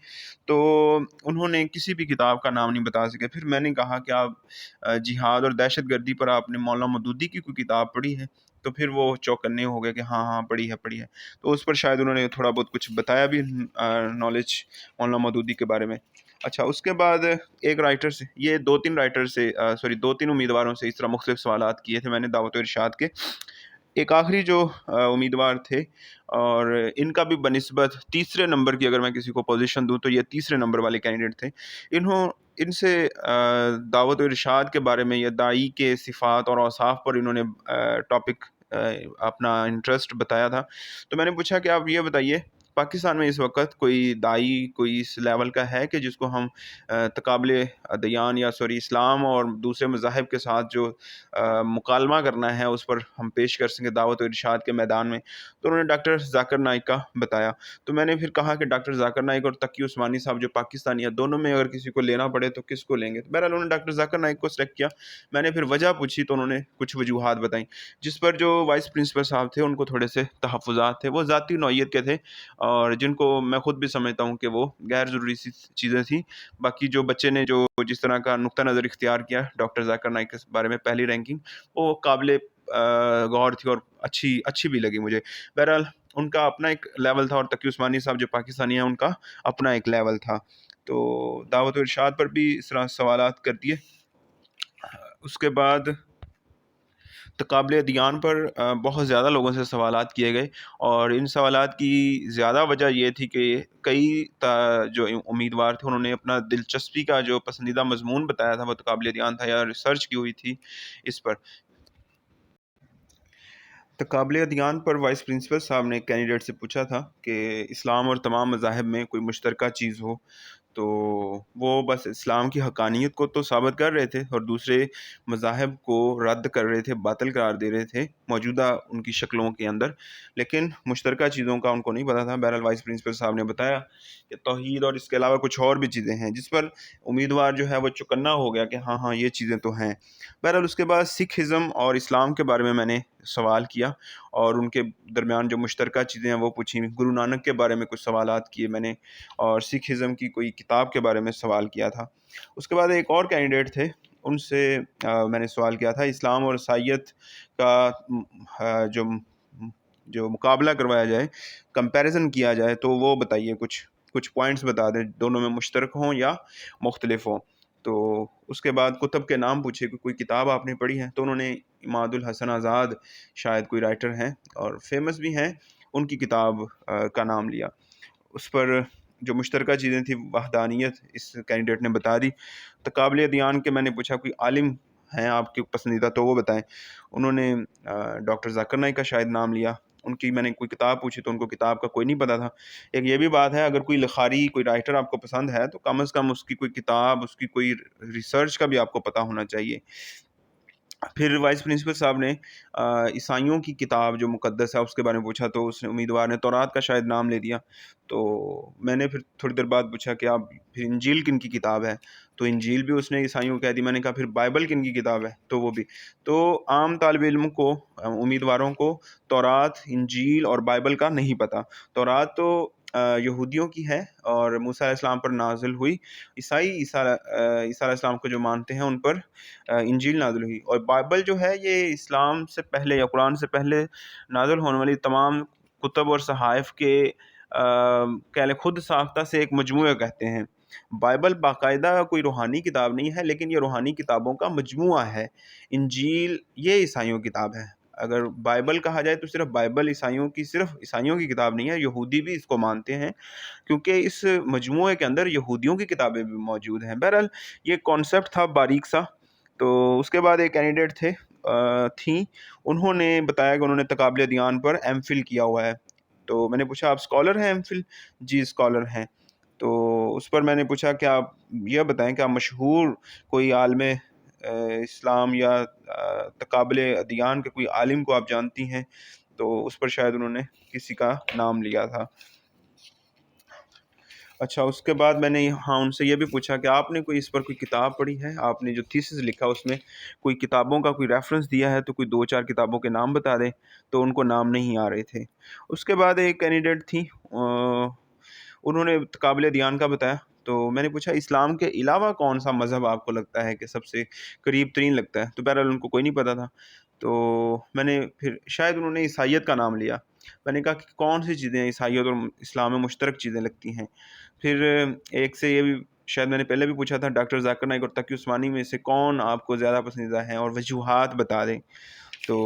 [SPEAKER 1] تو انہوں نے کسی بھی کتاب کا نام نہیں بتا سکے. پھر میں نے کہا کہ آپ جہاد اور دہشت گردی پر آپ نے مولانا مودودی کی کوئی کتاب پڑھی ہے؟ تو پھر وہ چوکنے ہو گئے کہ ہاں پڑھی ہے. تو اس پر شاید انہوں نے تھوڑا بہت کچھ بتایا بھی، نالج مولانا مودودی کے بارے میں. اچھا، اس کے بعد ایک رائٹر سے، یہ 2-3 امیدواروں سے اس طرح مختلف سوالات کیے تھے میں نے دعوت و ارشاد کے. ایک آخری جو امیدوار تھے اور ان کا بھی بنسبت تیسرے نمبر کی اگر میں کسی کو پوزیشن دوں تو یہ تیسرے نمبر والے کینڈیڈیٹ تھے. ان سے دعوت و ارشاد کے بارے میں یا داعی کے صفات اور اوصاف پر انہوں نے ٹاپک اپنا انٹرسٹ بتایا تھا. تو میں نے پوچھا کہ آپ یہ بتائیے پاکستان میں اس وقت کوئی داعی کوئی اس لیول کا ہے کہ جس کو ہم تقابل ادیان یا اسلام اور دوسرے مذاہب کے ساتھ جو مکالمہ کرنا ہے اس پر ہم پیش کر سکیں دعوت و ارشاد کے میدان میں؟ تو انہوں نے ڈاکٹر ذاکر نائک کا بتایا. تو میں نے پھر کہا کہ ڈاکٹر ذاکر نائک اور تقی عثمانی صاحب جو پاکستانی ہیں، دونوں میں اگر کسی کو لینا پڑے تو کس کو لیں گے؟ تو بہرحال انہوں نے ڈاکٹر ذاکر نائک کو سلیکٹ کیا. میں نے پھر وجہ پوچھی تو انہوں نے کچھ وجوہات بتائیں، جس پر جو وائس پرنسپل صاحب تھے ان کو تھوڑے سے تحفظات تھے. وہ ذاتی نوعیت کے تھے اور جن کو میں خود بھی سمجھتا ہوں کہ وہ غیر ضروری سی چیزیں تھیں. باقی جو بچے نے جو جس طرح کا نقطہ نظر اختیار کیا ڈاکٹر ذاکر نائک کے بارے میں پہلی رینکنگ، وہ قابل غور تھی اور اچھی بھی لگی مجھے. بہرحال ان کا اپنا ایک لیول تھا اور تقی عثمانی صاحب جو پاکستانی ہیں ان کا اپنا ایک لیول تھا. تو دعوت و ارشاد پر بھی اس طرح سوالات کر دیے. اس کے بعد تقابل ادیان پر بہت زیادہ لوگوں سے سوالات کیے گئے، اور ان سوالات کی زیادہ وجہ یہ تھی کہ کئی جو امیدوار تھے انہوں نے اپنا دلچسپی کا جو پسندیدہ مضمون بتایا تھا وہ تقابل ادیان تھا یا ریسرچ کی ہوئی تھی اس پر۔ تقابل ادیان پر وائس پرنسپل صاحب نے کینڈیڈیٹ سے پوچھا تھا کہ اسلام اور تمام مذاہب میں کوئی مشترکہ چیز ہو، تو وہ بس اسلام کی حقانیت کو تو ثابت کر رہے تھے اور دوسرے مذاہب کو رد کر رہے تھے، باطل قرار دے رہے تھے موجودہ ان کی شکلوں کے اندر، لیکن مشترکہ چیزوں کا ان کو نہیں پتا تھا۔ بہرحال وائس پرنسپل صاحب نے بتایا کہ توحید اور اس کے علاوہ کچھ اور بھی چیزیں ہیں، جس پر امیدوار جو ہے وہ چوکنا ہو گیا کہ ہاں ہاں یہ چیزیں تو ہیں۔ بہرحال اس کے بعد سکھ ازم اور اسلام کے بارے میں نے سوال کیا اور ان کے درمیان جو مشترکہ چیزیں ہیں وہ پوچھی۔ گرو نانک کے بارے میں کچھ سوالات کیے میں نے، اور سکھ ازم کی کوئی کتاب کے بارے میں سوال کیا تھا۔ اس کے بعد ایک اور کینڈیڈیٹ تھے، ان سے میں نے سوال کیا تھا اسلام اور عیسائیت کا جو مقابلہ کروایا جائے، کمپیریزن کیا جائے، تو وہ بتائیے کچھ پوائنٹس بتا دیں، دونوں میں مشترک ہوں یا مختلف ہوں۔ تو اس کے بعد کتب کے نام پوچھے کہ کوئی کتاب آپ نے پڑھی ہے، تو انہوں نے اماد الحسن آزاد شاید کوئی رائٹر ہیں اور فیمس بھی ہیں، ان کی کتاب کا نام لیا۔ اس پر جو مشترکہ چیزیں تھیں وحدانیت اس کینڈیڈیٹ نے بتا دی۔ تقابل ادیان کے میں نے پوچھا کوئی عالم ہیں آپ کے پسندیدہ تو وہ بتائیں، انہوں نے ڈاکٹر ذاکر نائک کا شاید نام لیا۔ ان کی میں نے کوئی کتاب پوچھی تو ان کو کتاب کا کوئی نہیں پتا تھا۔ ایک یہ بھی بات ہے، اگر کوئی لکھاری کوئی رائٹر آپ کو پسند ہے تو کم از کم اس کی کوئی کتاب، اس کی کوئی ریسرچ کا بھی آپ کو پتہ ہونا چاہیے۔ پھر وائس پرنسپل صاحب نے عیسائیوں کی کتاب جو مقدس ہے اس کے بارے میں پوچھا، تو اس امیدوار نے تورات کا شاید نام لے دیا۔ تو میں نے پھر تھوڑی دیر بعد پوچھا کہ آپ پھر انجیل کن کی کتاب ہے، تو انجیل بھی اس نے عیسائیوں کو کہہ دی۔ میں نے کہا پھر بائبل کن کی کتاب ہے، تو وہ بھی۔ تو عام طالب علم کو، امیدواروں کو تورات، انجیل اور بائبل کا نہیں پتہ۔ تورات تو یہودیوں کی ہے اور موسیٰ علیہ السلام پر نازل ہوئی، عیسیٰ علیہ السلام کو جو مانتے ہیں ان پر انجیل نازل ہوئی، اور بائبل جو ہے یہ اسلام سے پہلے یا قرآن سے پہلے نازل ہونے والی تمام کتب اور صحائف کے کہہ لیں خود ساختہ سے ایک مجموعہ کہتے ہیں۔ بائبل باقاعدہ کوئی روحانی کتاب نہیں ہے، لیکن یہ روحانی کتابوں کا مجموعہ ہے۔ انجیل یہ عیسائیوں کی کتاب ہے۔ اگر بائبل کہا جائے تو صرف بائبل صرف عیسائیوں کی کتاب نہیں ہے، یہودی بھی اس کو مانتے ہیں، کیونکہ اس مجموعے کے اندر یہودیوں کی کتابیں بھی موجود ہیں۔ بہرحال یہ کانسیپٹ تھا باریک سا۔ تو اس کے بعد ایک کینڈیڈیٹ تھیں، انہوں نے بتایا کہ انہوں نے تقابل ادیان پر ایم فل کیا ہوا ہے۔ تو میں نے پوچھا آپ اسکالر ہیں ایم فل؟ جی اسکالر ہیں۔ تو اس پر میں نے پوچھا کہ آپ یہ بتائیں کہ آپ مشہور کوئی عالم اسلام یا تقابل ادیان کے کوئی عالم کو آپ جانتی ہیں؟ تو اس پر شاید انہوں نے کسی کا نام لیا تھا۔ اچھا، اس کے بعد میں نے ان سے یہ بھی پوچھا کہ آپ نے کوئی اس پر کوئی کتاب پڑھی ہے، آپ نے جو تھیسس لکھا اس میں کوئی کتابوں کا کوئی ریفرنس دیا ہے تو کوئی 2-4 کتابوں کے نام بتا دیں، تو ان کو نام نہیں آ رہے تھے۔ اس کے بعد ایک کینڈیڈیٹ تھی، انہوں نے تقابل ادیان کا بتایا، تو میں نے پوچھا اسلام کے علاوہ کون سا مذہب آپ کو لگتا ہے کہ سب سے قریب ترین لگتا ہے، تو بہرحال ان کو کوئی نہیں پتا تھا۔ تو میں نے پھر شاید انہوں نے عیسائیت کا نام لیا۔ میں نے کہا کہ کون سی چیزیں عیسائیت اور اسلام میں مشترک چیزیں لگتی ہیں۔ پھر ایک سے یہ بھی شاید میں نے پہلے بھی پوچھا تھا، ڈاکٹر ذاکر نائک اور تقی عثمانی میں سے کون آپ کو زیادہ پسندیدہ ہیں اور وجوہات بتا دیں، تو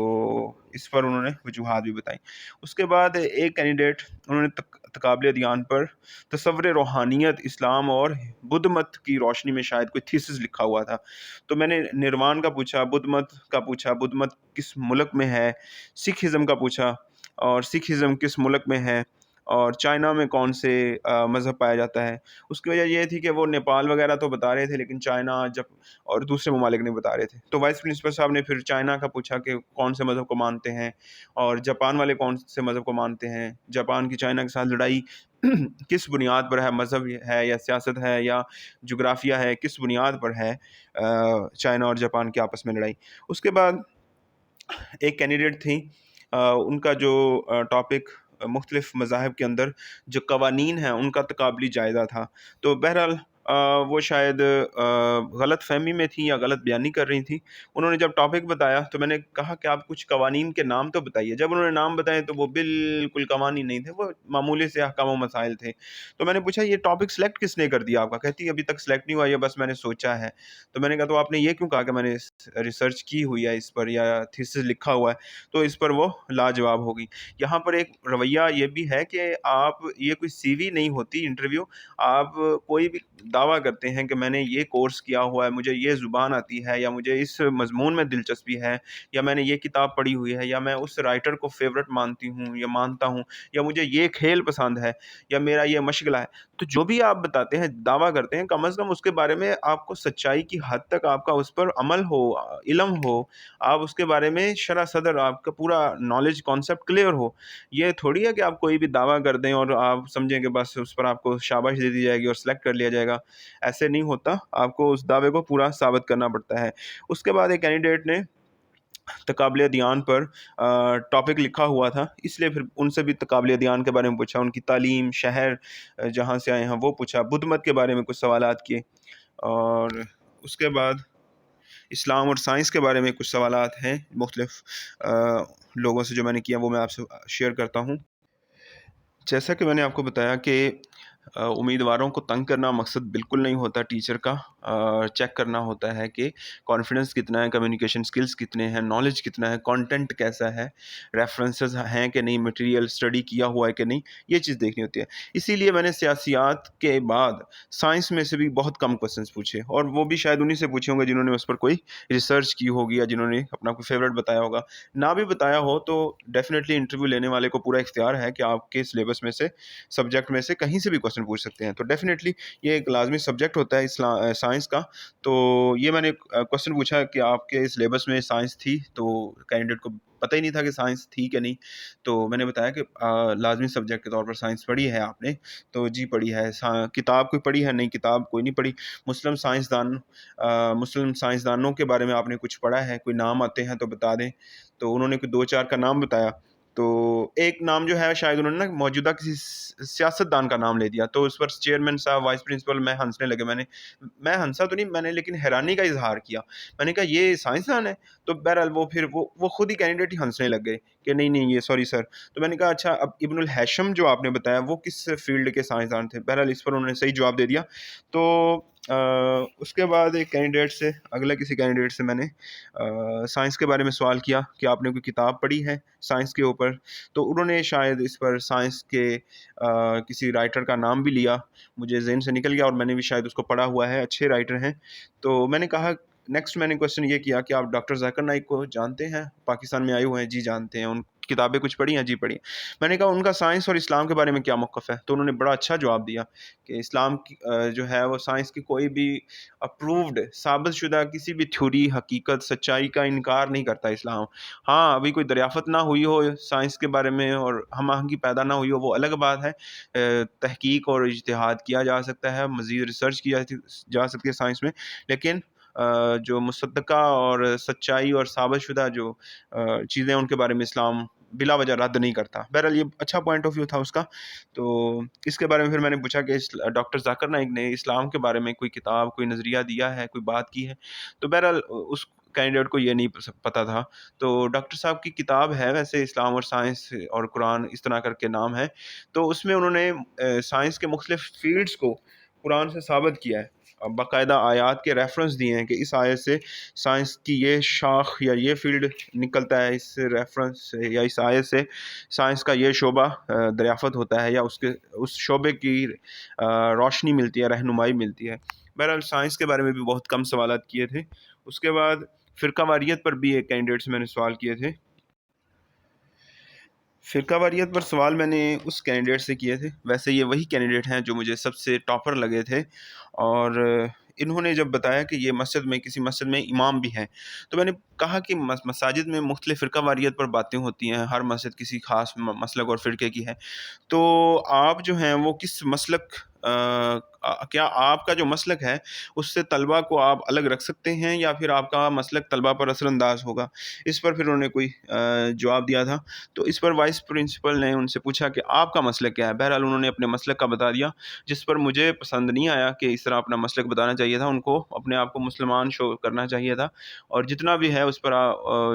[SPEAKER 1] اس پر انہوں نے وجوہات بھی بتائیں۔ اس کے بعد ایک کینڈیڈیٹ، انہوں نے تقابل ادیان پر تصور روحانیت اسلام اور بدھ مت کی روشنی میں شاید کوئی تھیسس لکھا ہوا تھا۔ تو میں نے نروان کا پوچھا، بدھ مت کا پوچھا، بدھ مت کس ملک میں ہے، سکھ ازم کا پوچھا اور سکھ ازم کس ملک میں ہے، اور چائنا میں کون سے مذہب پایا جاتا ہے۔ اس کی وجہ یہ تھی کہ وہ نیپال وغیرہ تو بتا رہے تھے لیکن چائنا اور دوسرے ممالک نہیں بتا رہے تھے۔ تو وائس پرنسپل صاحب نے پھر چائنا کا پوچھا کہ کون سے مذہب کو مانتے ہیں، اور جاپان والے کون سے مذہب کو مانتے ہیں، جاپان کی چائنا کے ساتھ لڑائی کس بنیاد پر ہے، مذہب ہے یا سیاست ہے یا جغرافیہ ہے، کس بنیاد پر ہے چائنا اور جاپان کی آپس میں لڑائی۔ اس کے بعد ایک کینڈیڈیٹ تھیں، ان کا جو ٹاپک مختلف مذاہب کے اندر جو قوانین ہیں ان کا تقابلی جائزہ تھا۔ تو بہرحال وہ شاید غلط فہمی میں تھیں یا غلط بیانی کر رہی تھیں. انہوں نے جب ٹاپک بتایا تو میں نے کہا کہ آپ کچھ قوانین کے نام تو بتائیے. جب انہوں نے نام بتائے تو وہ بالکل قوانین نہیں تھے, وہ معمولی سے احکام و مسائل تھے. تو میں نے پوچھا یہ ٹاپک سلیکٹ کس نے کر دیا آپ کا؟ کہتی ابھی تک سلیکٹ نہیں ہوا, یہ بس میں نے سوچا ہے. تو میں نے کہا تو آپ نے یہ کیوں کہا کہ میں نے ریسرچ کی ہوئی ہے اس پر یا تھیسس لکھا ہوا ہے؟ تو اس پر وہ لاجواب ہوگی. یہاں پر ایک رویہ یہ بھی ہے کہ آپ, یہ کوئی سی وی نہیں ہوتی انٹرویو. آپ کوئی بھی دعویٰ کرتے ہیں کہ میں نے یہ کورس کیا ہوا ہے, مجھے یہ زبان آتی ہے, یا مجھے اس مضمون میں دلچسپی ہے, یا میں نے یہ کتاب پڑھی ہوئی ہے, یا میں اس رائٹر کو فیورٹ مانتی ہوں یا مانتا ہوں, یا مجھے یہ کھیل پسند ہے, یا میرا یہ مشغلہ ہے. تو جو بھی آپ بتاتے ہیں, دعویٰ کرتے ہیں, کم از کم اس کے بارے میں آپ کو سچائی کی حد تک آپ کا اس پر عمل ہو, علم ہو, آپ اس کے بارے میں شرح صدر, آپ کا پورا نالج کانسیپٹ کلیئر ہو. یہ تھوڑی ہے کہ آپ کوئی بھی دعویٰ کر دیں اور آپ سمجھیں کہ بس اس پر آپ کو شاباش دے دی جائے گی اور سلیکٹ کر لیا جائے گا. ایسے نہیں ہوتا, آپ کو اس دعوے کو پورا ثابت کرنا پڑتا ہے. اس کے بعد ایک کینڈیڈیٹ نے تقابل ادیان پر ٹاپک لکھا ہوا تھا, اس لیے پھر ان سے بھی تقابل ادیان کے بارے میں پوچھا, ان کی تعلیم, شہر جہاں سے آئے ہیں وہ پوچھا, بدھ مت کے بارے میں کچھ سوالات کیے, اور اس کے بعد اسلام اور سائنس کے بارے میں کچھ سوالات ہیں مختلف لوگوں سے جو میں نے کیا, وہ میں آپ سے شیئر کرتا ہوں. جیسا کہ میں نے آپ کو بتایا کہ امیدواروں کو تنگ کرنا مقصد بالکل نہیں ہوتا ٹیچر کا. چیک کرنا ہوتا ہے کہ کانفیڈنس کتنا ہے, کمیونیکیشن سکلز کتنے ہیں, نالج کتنا ہے, کانٹینٹ کیسا ہے, ریفرنسز ہیں کہ نہیں, مٹیریل اسٹڈی کیا ہوا ہے کہ نہیں, یہ چیز دیکھنی ہوتی ہے. اسی لیے میں نے سیاسیات کے بعد سائنس میں سے بھی بہت کم کوشچنس پوچھے, اور وہ بھی شاید انہیں سے پوچھے ہوں گے جنہوں نے اس پر کوئی ریسرچ کی ہوگی یا جنہوں نے اپنا کوئی فیوریٹ بتایا ہوگا. نہ بھی بتایا ہو تو ڈیفینیٹلی انٹرویو لینے والے کو پورا اختیار ہے کہ آپ کے سلیبس میں سے, سبجیکٹ میں سے کہیں سے بھی کوشچن پوچھ سکتے ہیں. تو ڈیفینیٹلی یہ ایک لازمی سبجیکٹ ہوتا ہے سائنس کا. تو یہ میں نے کوشچن پوچھا کہ آپ کے سلیبس میں سائنس تھی, تو کینڈیڈیٹ کو پتہ ہی نہیں تھا کہ سائنس تھی کہ نہیں. تو میں نے بتایا کہ لازمی سبجیکٹ کے طور پر سائنس پڑھی ہے آپ نے؟ تو جی پڑھی ہے. کتاب کوئی پڑھی ہے؟ نہیں, کتاب کوئی نہیں پڑھی. مسلم سائنسدانوں کے بارے میں آپ نے کچھ پڑھا ہے, کوئی نام آتے ہیں تو بتا دیں. تو انہوں نے کوئی 2-4 کا نام بتایا. تو ایک نام جو ہے شاید انہوں نے موجودہ کسی سیاستدان کا نام لے دیا, تو اس پر چیئرمین صاحب, وائس پرنسپل, میں ہنسنے لگے. میں ہنسا تو نہیں, میں نے لیکن حیرانی کا اظہار کیا. میں نے کہا یہ سائنسدان ہے؟ تو بہرحال وہ خود ہی کینڈیڈیٹ ہی ہنسنے لگ گئے کہ نہیں یہ سوری سر. تو میں نے کہا اچھا, اب ابن الہیشم جو آپ نے بتایا وہ کس فیلڈ کے سائنسدان تھے؟ بہرحال اس پر انہوں نے صحیح جواب دے دیا. تو اس کے بعد ایک کینڈیڈیٹ سے, کسی کینڈیڈیٹ سے میں نے سائنس کے بارے میں سوال کیا کہ آپ نے کوئی کتاب پڑھی ہے سائنس کے اوپر؟ تو انہوں نے شاید اس پر سائنس کے کسی رائٹر کا نام بھی لیا, مجھے ذہن سے نکل گیا, اور میں نے بھی شاید اس کو پڑھا ہوا ہے, اچھے رائٹر ہیں. تو میں نے کہا نیکسٹ, میں نے کوشچن یہ کیا کہ آپ ڈاکٹر ذاکر نائک کو جانتے ہیں؟ پاکستان میں آئے ہوئے ہیں. جی جانتے ہیں. ان کتابیں کچھ پڑھی ہیں؟ جی پڑھی. میں نے کہا ان کا سائنس اور اسلام کے بارے میں کیا موقف ہے؟ تو انہوں نے بڑا اچھا جواب دیا کہ اسلام جو ہے وہ سائنس کی کوئی بھی اپرووڈ, ثابت شدہ کسی بھی تھیوری, حقیقت, سچائی کا انکار نہیں کرتا اسلام. ہاں, ابھی کوئی دریافت نہ ہوئی ہو سائنس کے بارے میں اور ہم آہنگی پیدا نہ ہوئی ہو, وہ الگ بات ہے. تحقیق اور اجتہاد کیا جا سکتا ہے, مزید ریسرچ کی جا سکتی ہے سائنس میں, لیکن جو مصدقہ اور سچائی اور ثابت شدہ جو چیزیں ان کے بارے میں اسلام بلا وجہ رد نہیں کرتا. بہرحال یہ اچھا پوائنٹ آف ویو تھا اس کا. تو اس کے بارے میں پھر میں نے پوچھا کہ ڈاکٹر ذاکر نائک نے اسلام کے بارے میں کوئی کتاب, کوئی نظریہ دیا ہے, کوئی بات کی ہے؟ تو بہرحال اس کینڈیڈیٹ کو یہ نہیں پتا تھا. تو ڈاکٹر صاحب کی کتاب ہے ویسے, اسلام اور سائنس اور قرآن اس طرح کر کے نام ہے. تو اس میں انہوں نے سائنس کے مختلف فیلڈز کو قرآن سے ثابت کیا ہے, باقاعدہ آیات کے ریفرنس دیے ہیں کہ اس آیت سے سائنس کی یہ شاخ یا یہ فیلڈ نکلتا ہے, اس ریفرنس سے یا اس آیت سے سائنس کا یہ شعبہ دریافت ہوتا ہے, یا اس شعبے کی روشنی ملتی ہے, رہنمائی ملتی ہے. بہرحال سائنس کے بارے میں بھی بہت کم سوالات کیے تھے. اس کے بعد فرقہ واریت پر بھی ایک کینڈیڈیٹ سے میں نے سوال کیے تھے. فرقہ واریت پر سوال میں نے اس کینڈیڈیٹ سے کیے تھے, ویسے یہ وہی کینڈیڈیٹ ہیں جو مجھے سب سے ٹاپر لگے تھے, اور انہوں نے جب بتایا کہ یہ کسی مسجد میں امام بھی ہیں, تو میں نے کہا کہ مساجد میں مختلف فرقہ واریت پر باتیں ہوتی ہیں, ہر مسجد کسی خاص مسلک اور فرقے کی ہے, تو آپ جو ہیں وہ کس مسلک کیا آپ کا جو مسلک ہے اس سے طلبہ کو آپ الگ رکھ سکتے ہیں یا پھر آپ کا مسلک طلبہ پر اثر انداز ہوگا؟ اس پر پھر انہوں نے کوئی جواب دیا تھا. تو اس پر وائس پرنسپل نے ان سے پوچھا کہ آپ کا مسلک کیا ہے. بہرحال انہوں نے اپنے مسلک کا بتا دیا، جس پر مجھے پسند نہیں آیا کہ اس طرح اپنا مسلک بتانا چاہیے تھا. ان کو اپنے آپ کو مسلمان شو کرنا چاہیے تھا، اور جتنا بھی ہے اس پر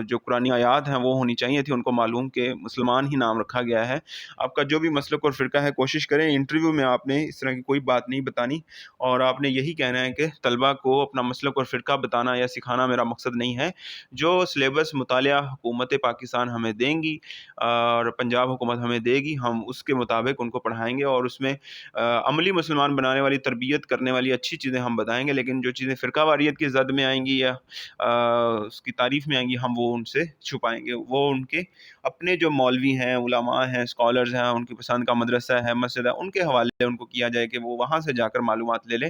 [SPEAKER 1] جو قرآنی آیات ہیں وہ ہونی چاہیے تھی. ان کو معلوم کہ مسلمان ہی نام رکھا گیا ہے. آپ کا جو بھی مسلک اور فرقہ ہے، کوشش کریں انٹرویو میں آپ نے اس طرح کی کوئی بات نہیں بتانی، اور آپ نے یہی کہنا ہے کہ طلبہ کو اپنا مسلک اور فرقہ بتانا یا سکھانا میرا مقصد نہیں ہے. جو سلیبس مطالعہ حکومت پاکستان ہمیں دیں گی اور پنجاب حکومت ہمیں دے گی، ہم اس کے مطابق ان کو پڑھائیں گے، اور اس میں عملی مسلمان بنانے والی، تربیت کرنے والی اچھی چیزیں ہم بتائیں گے. لیکن جو چیزیں فرقہ واریت کی زد میں آئیں گی یا اس کی تعریف میں آئیں گی، ہم وہ ان سے چھپائیں گے. وہ ان کے اپنے جو مولوی ہیں، علماء ہیں، اسکالرز ہیں، ان کی پسند کا مدرسہ ہے، مسجد ہے، ان کے حوالے ان کو کیا جائے کہ وہ وہاں سے جا کر معلومات لے لیں.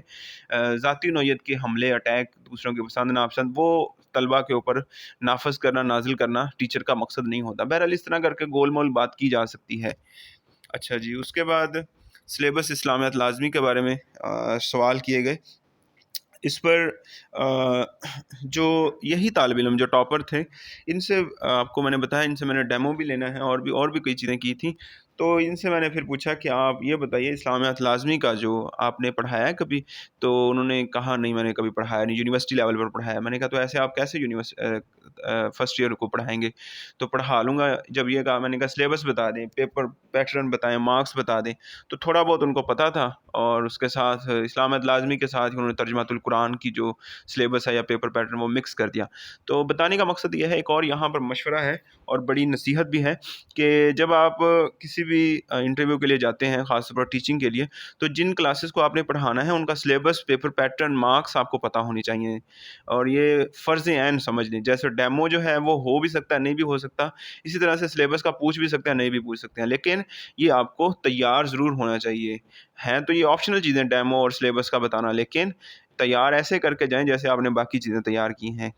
[SPEAKER 1] ذاتی نوعیت کے حملے، اٹیک، دوسروں کی پسند ناپسند، وہ طلبہ کے اوپر نافذ کرنا، نازل کرنا ٹیچر کا مقصد نہیں ہوتا. بہرحال اس طرح کر کے گول مول بات کی جا سکتی ہے. اچھا جی، اس کے بعد سلیبس اسلامیات لازمی کے بارے میں سوال کیے گئے. اس پر جو یہی طالب علم جو ٹاپر تھے، ان سے آپ کو میں نے بتایا، ان سے میں نے ڈیمو بھی لینا ہے، اور بھی کئی چیزیں کی تھیں. تو ان سے میں نے پھر پوچھا کہ آپ یہ بتائیے اسلامیات لازمی کا جو آپ نے پڑھایا ہے کبھی؟ تو انہوں نے کہا نہیں، میں نے کبھی پڑھایا نہیں، یونیورسٹی لیول پر پڑھایا. میں نے کہا تو ایسے آپ کیسے فرسٹ ایئر کو پڑھائیں گے؟ تو پڑھا لوں گا. جب یہ کہا، میں نے کہا سلیبس بتا دیں، پیپر پیٹرن بتائیں، مارکس بتا دیں. تو تھوڑا بہت ان کو پتہ تھا، اور اس کے ساتھ اسلامیات لازمی کے ساتھ انہوں نے ترجمۃ القرآن کی جو سلیبس ہے یا پیپر پیٹرن وہ مکس کر دیا. تو بتانے کا مقصد یہ ہے، ایک اور یہاں پر مشورہ ہے اور بڑی نصیحت بھی ہے، کہ جب آپ کسی بھی انٹرویو کے لیے جاتے ہیں، خاص طور پر ٹیچنگ کے لیے، تو جن کلاسز کو آپ نے پڑھانا ہے ان کا سلیبس، پیپر پیٹرن، مارکس آپ کو پتہ ہونی چاہیے. اور یہ فرض عین سمجھ لیں. جیسے ڈیمو جو ہے وہ ہو بھی سکتا ہے، نہیں بھی ہو سکتا، اسی طرح سے سلیبس کا پوچھ بھی سکتے ہیں، نہیں بھی پوچھ سکتے ہیں. لیکن یہ آپ کو تیار ضرور ہونا چاہیے. ہیں تو یہ آپشنل چیزیں ڈیمو اور سلیبس کا بتانا، لیکن تیار ایسے کر کے جائیں جیسے آپ نے باقی چیزیں تیار کی ہیں.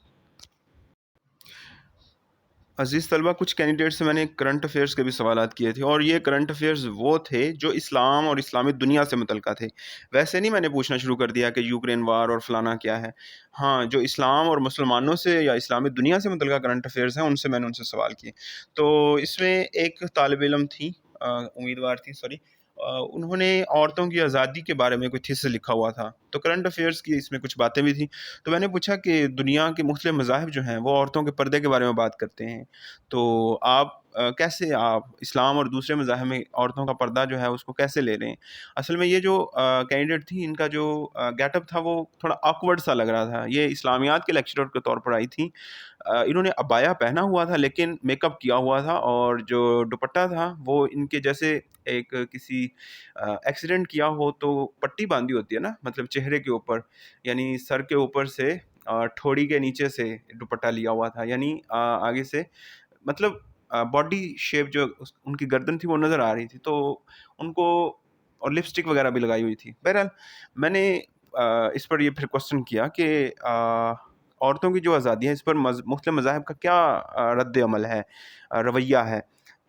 [SPEAKER 1] عزیز طلبہ، کچھ کینڈیڈیٹ سے میں نے کرنٹ افیئرس کے بھی سوالات کیے تھے، اور یہ کرنٹ افیئرس وہ تھے جو اسلام اور اسلامی دنیا سے متعلقہ تھے. ویسے نہیں میں نے پوچھنا شروع کر دیا کہ یوکرین وار اور فلانا کیا ہے. ہاں، جو اسلام اور مسلمانوں سے یا اسلامی دنیا سے متعلقہ کرنٹ افیئرس ہیں، میں نے ان سے سوال کیے. تو اس میں ایک طالب علم تھی، امیدوار تھی، سوری، انہوں نے عورتوں کی آزادی کے بارے میں کوئی تھیسس لکھا ہوا تھا. تو کرنٹ افیئرس کی اس میں کچھ باتیں بھی تھیں. تو میں نے پوچھا کہ دنیا کے مختلف مذاہب جو ہیں وہ عورتوں کے پردے کے بارے میں بات کرتے ہیں، تو آپ کیسے آپ اسلام اور دوسرے مذاہب میں عورتوں کا پردہ جو ہے اس کو کیسے لے رہے ہیں؟ اصل میں یہ جو کینڈیڈیٹ تھی، ان کا جو گیٹ اپ تھا وہ تھوڑا آکورڈ سا لگ رہا تھا. یہ اسلامیات کے لیکچرر کے طور پر آئی تھیں. انہوں نے عبایا پہنا ہوا تھا لیکن میک اپ کیا ہوا تھا، اور جو دوپٹہ تھا وہ ان کے جیسے ایک کسی ایکسیڈنٹ کیا ہو تو پٹی باندھی ہوتی ہے نا، مطلب چہرے کے اوپر، یعنی سر کے اوپر سے ٹھوڑی کے نیچے سے دوپٹہ لیا ہوا تھا، یعنی آگے سے مطلب باڈی شیپ جو ان کی گردن تھی وہ نظر آ رہی تھی. تو ان کو، اور لپسٹک وغیرہ بھی لگائی ہوئی تھی. بہرحال میں نے اس پر یہ پھر کوسچن کیا کہ عورتوں کی جو آزادی ہے اس پر مختلف مذاہب کا کیا رد عمل ہے، رویہ ہے.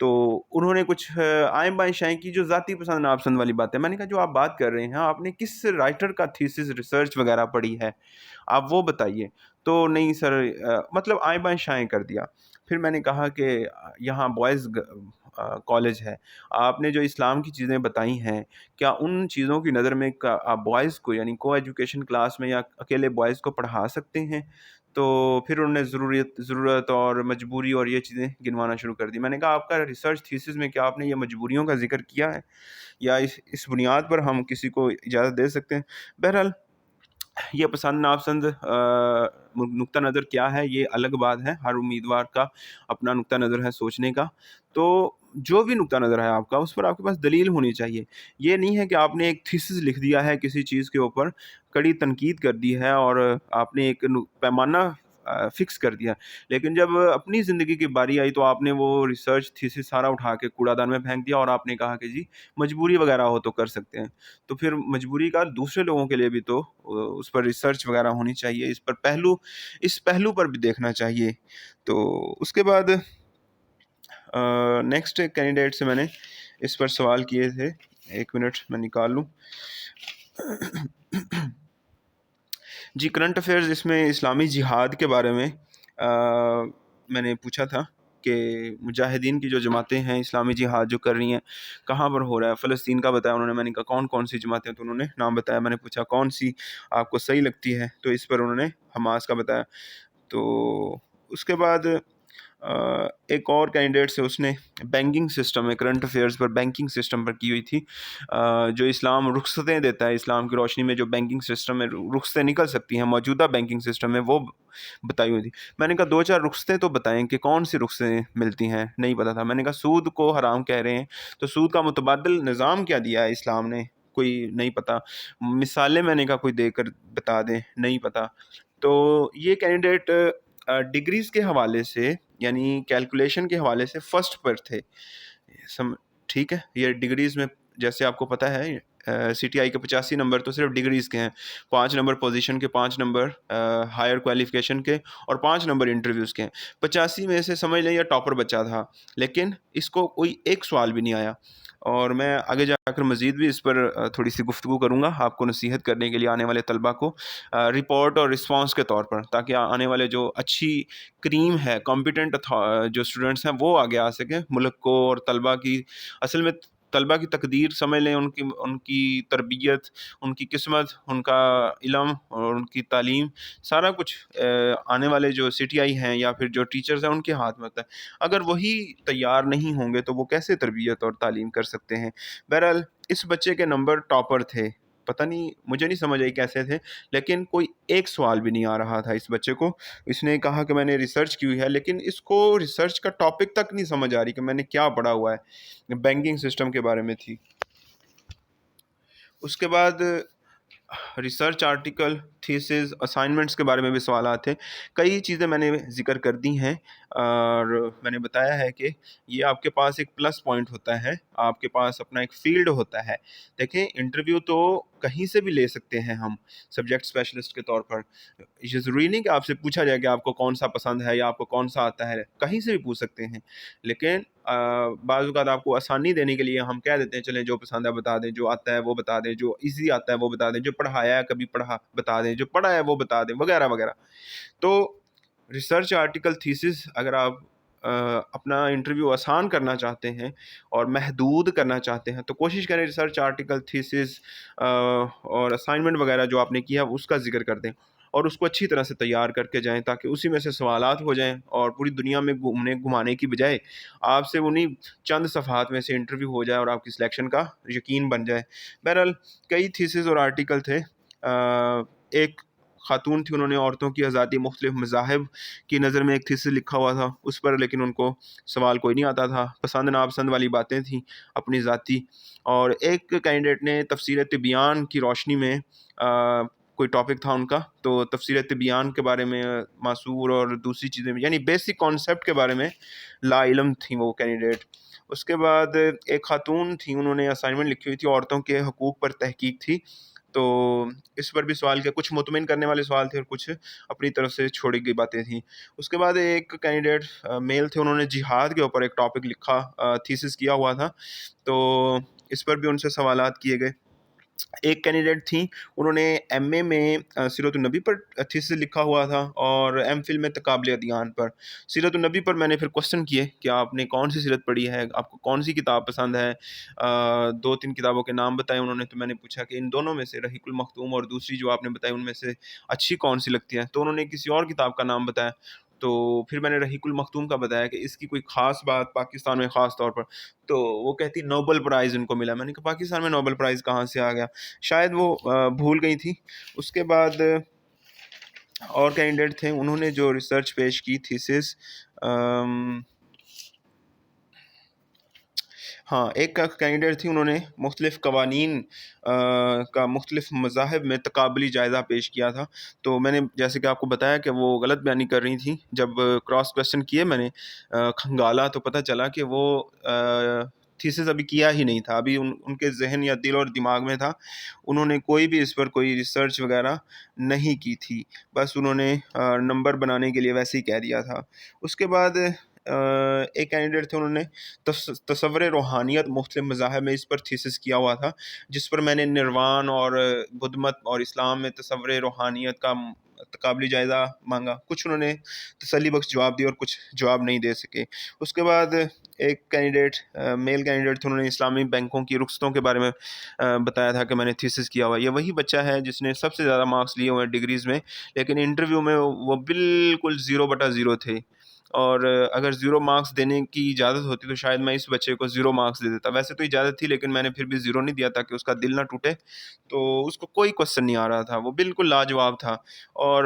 [SPEAKER 1] تو انہوں نے کچھ آئیں بائیں شائیں کی، جو ذاتی پسند ناپسند والی بات ہے. میں نے کہا جو آپ بات کر رہے ہیں، آپ نے کس رائٹر کا تھیسس، ریسرچ وغیرہ پڑھی ہے، آپ وہ بتائیے. تو نہیں سر، مطلب آئیں بائیں شائیں کر دیا. پھر میں نے کہا کہ یہاں بوائز کالج ہے، آپ نے جو اسلام کی چیزیں بتائی ہیں، کیا ان چیزوں کی نظر میں آپ بوائز کو، یعنی کو ایجوکیشن کلاس میں یا اکیلے بوائز کو پڑھا سکتے ہیں؟ تو پھر انہوں نے ضرورت اور مجبوری اور یہ چیزیں گنوانا شروع کر دی. میں نے کہا آپ کا ریسرچ تھیسس میں کیا آپ نے یہ مجبوریوں کا ذکر کیا ہے، یا اس بنیاد پر ہم کسی کو اجازت دے سکتے ہیں؟ بہرحال یہ پسند ناپسند نقطہ نظر کیا ہے، یہ الگ بات ہے. ہر امیدوار کا اپنا نقطہ نظر ہے سوچنے کا. تو جو بھی نقطہ نظر ہے آپ کا، اس پر آپ کے پاس دلیل ہونی چاہیے. یہ نہیں ہے کہ آپ نے ایک تھیسس لکھ دیا ہے کسی چیز کے اوپر، کڑی تنقید کر دی ہے اور آپ نے ایک پیمانہ فکس کر دیا، لیکن جب اپنی زندگی کی باری آئی تو آپ نے وہ ریسرچ تھیسس سارا اٹھا کے کوڑا دان میں پھینک دیا، اور آپ نے کہا کہ جی مجبوری وغیرہ ہو تو کر سکتے ہیں. تو پھر مجبوری کا دوسرے لوگوں کے لیے بھی تو اس پر ریسرچ وغیرہ ہونی چاہیے، اس پہلو پر بھی دیکھنا چاہیے. تو اس کے بعد نیکسٹ کینڈیڈیٹ سے میں نے اس پر سوال کیے تھے ایک منٹ میں نکال لوں. جی کرنٹ افیئرز اس میں اسلامی جہاد کے بارے میں میں نے پوچھا تھا کہ مجاہدین کی جو جماعتیں ہیں اسلامی جہاد جو کر رہی ہیں کہاں پر ہو رہا ہے. فلسطین کا بتایا انہوں نے. میں نے کہا کون کون سی جماعتیں, تو انہوں نے نام بتایا. میں نے پوچھا کون سی آپ کو صحیح لگتی ہے, تو اس پر انہوں نے حماس کا بتایا. تو اس کے بعد ایک اور کینڈیڈیٹ سے اس نے بینکنگ سسٹم میں کرنٹ افیئرز پر بینکنگ سسٹم پر کی ہوئی تھی. جو اسلام رخصتیں دیتا ہے, اسلام کی روشنی میں جو بینکنگ سسٹم میں رخصتیں نکل سکتی ہیں موجودہ بینکنگ سسٹم میں, وہ بتائی ہوئی تھی. میں نے کہا دو چار رخصتیں تو بتائیں کہ کون سی رخصتیں ملتی ہیں, نہیں پتا تھا. میں نے کہا سود کو حرام کہہ رہے ہیں, تو سود کا متبادل نظام کیا دیا ہے اسلام نے, کوئی نہیں پتا. مثالیں میں نے کہا کوئی دے کر بتا دیں, نہیں پتا. تو یہ کینڈیڈیٹ ڈگریز کے حوالے سے یعنی کیلکولیشن کے حوالے سے فرسٹ پر تھے. ٹھیک ہے, یہ ڈگریز میں جیسے آپ کو پتہ ہے سی ٹی آئی کے 85 نمبر تو صرف ڈگریز کے ہیں, 5 نمبر پوزیشن کے, 5 نمبر ہائر کوالیفیکیشن کے, اور 5 نمبر انٹرویوز کے ہیں. 85 میں سے سمجھ لیں یہ ٹاپر بچہ تھا, لیکن اس کو کوئی ایک سوال بھی نہیں آیا. اور میں آگے جا کر مزید بھی اس پر تھوڑی سی گفتگو کروں گا آپ کو نصیحت کرنے کے لیے, آنے والے طلبہ کو رپورٹ اور رسپانس کے طور پر, تاکہ آنے والے جو اچھی کریم ہے کمپیٹنٹ جو اسٹوڈنٹس ہیں وہ آگے آ سکیں ملک کو. اور طلبہ کی اصل میں طلبہ کی تقدیر سمجھ لیں, ان کی تربیت, ان کی قسمت, ان کا علم اور ان کی تعلیم, سارا کچھ آنے والے جو سی ٹی آئی ہیں یا پھر جو ٹیچرز ہیں ان کے ہاتھ میں ہوتا ہے. اگر وہی تیار نہیں ہوں گے تو وہ کیسے تربیت اور تعلیم کر سکتے ہیں. بہرحال اس بچے کے نمبر ٹاپر تھے, پتہ نہیں مجھے نہیں سمجھ آئی کیسے تھے, لیکن کوئی ایک سوال بھی نہیں آ رہا تھا اس بچے کو. اس نے کہا کہ میں نے ریسرچ کی ہوئی ہے, لیکن اس کو ریسرچ کا ٹاپک تک نہیں سمجھ آ رہی کہ میں نے کیا پڑھا ہوا ہے. بینکنگ سسٹم کے بارے میں تھی. اس کے بعد ریسرچ آرٹیکل, تھیسز, اسائنمنٹس کے بارے میں بھی سوالات تھے. کئی چیزیں میں نے ذکر کر دی ہیں, اور میں نے بتایا ہے کہ یہ آپ کے پاس ایک پلس پوائنٹ ہوتا ہے, آپ کے پاس اپنا ایک فیلڈ ہوتا ہے. دیکھیں انٹرویو تو کہیں سے بھی لے سکتے ہیں ہم سبجیکٹ اسپیشلسٹ کے طور پر. یہ ضروری نہیں کہ آپ سے پوچھا جائے کہ آپ کو کون سا پسند ہے یا آپ کو کون سا آتا ہے, کہیں سے بھی پوچھ سکتے ہیں. لیکن بعض اوقات آپ کو آسانی دینے کے لیے ہم کہہ دیتے ہیں چلیں جو پسند ہے بتا دیں, جو آتا ہے وہ بتا دیں, جو ایزی آتا ہے وہ بتا دیں, جو پڑھایا ہے کبھی پڑھا بتا دیں, جو پڑھا ہے وہ بتا دیں, وغیرہ وغیرہ. تو ریسرچ آرٹیکل, تھیسس, اگر آپ اپنا انٹرویو آسان کرنا چاہتے ہیں اور محدود کرنا چاہتے ہیں تو کوشش کریں ریسرچ آرٹیکل, تھیسس اور اسائنمنٹ وغیرہ جو آپ نے کیا اس کا ذکر کر دیں, اور اس کو اچھی طرح سے تیار کر کے جائیں, تاکہ اسی میں سے سوالات ہو جائیں, اور پوری دنیا میں گھمانے کی بجائے آپ سے انہیں چند صفحات میں سے انٹرویو ہو جائے اور آپ کی سلیکشن کا یقین بن جائے. بہرحال کئی تھیسز اور آرٹیکل تھے. ایک خاتون تھی, انہوں نے عورتوں کی آزادی مختلف مذاہب کی نظر میں ایک تھیسس لکھا ہوا تھا اس پر, لیکن ان کو سوال کوئی نہیں آتا تھا, پسند ناپسند والی باتیں تھیں اپنی ذاتی. اور ایک کینڈیڈیٹ نے تفسیر طبیان کی روشنی میں کوئی ٹاپک تھا ان کا, تو تفسیر طبیان کے بارے میں, معصور اور دوسری چیزیں یعنی بیسک کانسیپٹ کے بارے میں لا علم تھیں وہ کینڈیڈیٹ. اس کے بعد ایک خاتون تھیں, انہوں نے اسائنمنٹ لکھی ہوئی تھی, عورتوں کے حقوق پر تحقیق تھی. تو اس پر بھی سوال کیا, کچھ مطمئن کرنے والے سوال تھے اور کچھ اپنی طرف سے چھوڑی گئی باتیں تھیں. اس کے بعد ایک کینڈیڈیٹ میل تھے, انہوں نے جہاد کے اوپر ایک ٹاپک لکھا, تھیسس کیا ہوا تھا, تو اس پر بھی ان سے سوالات کیے گئے. ایک کینڈیڈیٹ تھیں, انہوں نے ایم اے میں سیرت النبی پر تھیسس لکھا ہوا تھا, اور ایم فل میں تقابل ادیان پر. سیرت النبی پر میں نے پھر کوشچن کیے کہ آپ نے کون سی سیرت پڑھی ہے, آپ کو کون سی کتاب پسند ہے, 2-3 کتابوں کے نام بتائے انہوں نے. تو میں نے پوچھا کہ ان دونوں میں سے رحیق المختوم اور دوسری جو آپ نے بتائی ان میں سے اچھی کون سی لگتی ہے, تو انہوں نے کسی اور کتاب کا نام بتایا. تو پھر میں نے رحیق المختوم کا بتایا کہ اس کی کوئی خاص بات پاکستان میں خاص طور پر, تو وہ کہتی نوبل پرائز ان کو ملا. میں نے کہا پاکستان میں نوبل پرائز کہاں سے آ گیا, شاید وہ بھول گئی تھی. اس کے بعد اور کینڈیڈیٹ تھے, انہوں نے جو ریسرچ پیش کی تھیسس, ہاں ایک کینڈیڈیٹ تھی, انہوں نے مختلف قوانین کا مختلف مذاہب میں تقابلی جائزہ پیش کیا تھا. تو میں نے جیسے کہ آپ کو بتایا کہ وہ غلط بیانی کر رہی تھیں, جب کراس کویسچن کیے میں نے کھنگالا تو پتہ چلا کہ وہ تھیسس ابھی کیا ہی نہیں تھا, ابھی ان کے ذہن یا دل اور دماغ میں تھا, انہوں نے کوئی بھی اس پر کوئی ریسرچ وغیرہ نہیں کی تھی, بس انہوں نے نمبر بنانے کے لیے ویسے ہی کہہ دیا تھا. اس کے بعد ایک کینڈیڈیٹ تھے، انہوں نے تصور روحانیت مختلف مذاہب میں اس پر تھیسس کیا ہوا تھا، جس پر میں نے نروان اور بدھ مت اور اسلام میں تصور روحانیت کا قابلی جائزہ مانگا. کچھ انہوں نے تسلی بخش جواب دی اور کچھ جواب نہیں دے سکے. اس کے بعد ایک کینڈیڈیٹ میل کینڈیڈیٹ تھے، انہوں نے اسلامی بینکوں کی رخصتوں کے بارے میں بتایا تھا کہ میں نے تھیسس کیا ہوا. یہ وہی بچہ ہے جس نے سب سے زیادہ مارکس لیے ہوئے ہیں ڈگریز میں، لیکن انٹرویو میں وہ بالکل 0/0 تھے. اور اگر 0 مارکس دینے کی اجازت ہوتی تو شاید میں اس بچے کو 0 مارکس دے دیتا. ویسے تو اجازت تھی، لیکن میں نے پھر بھی 0 نہیں دیا تاکہ اس کا دل نہ ٹوٹے. تو اس کو کوئی کوشچن نہیں آ رہا تھا، وہ بالکل لاجواب تھا. اور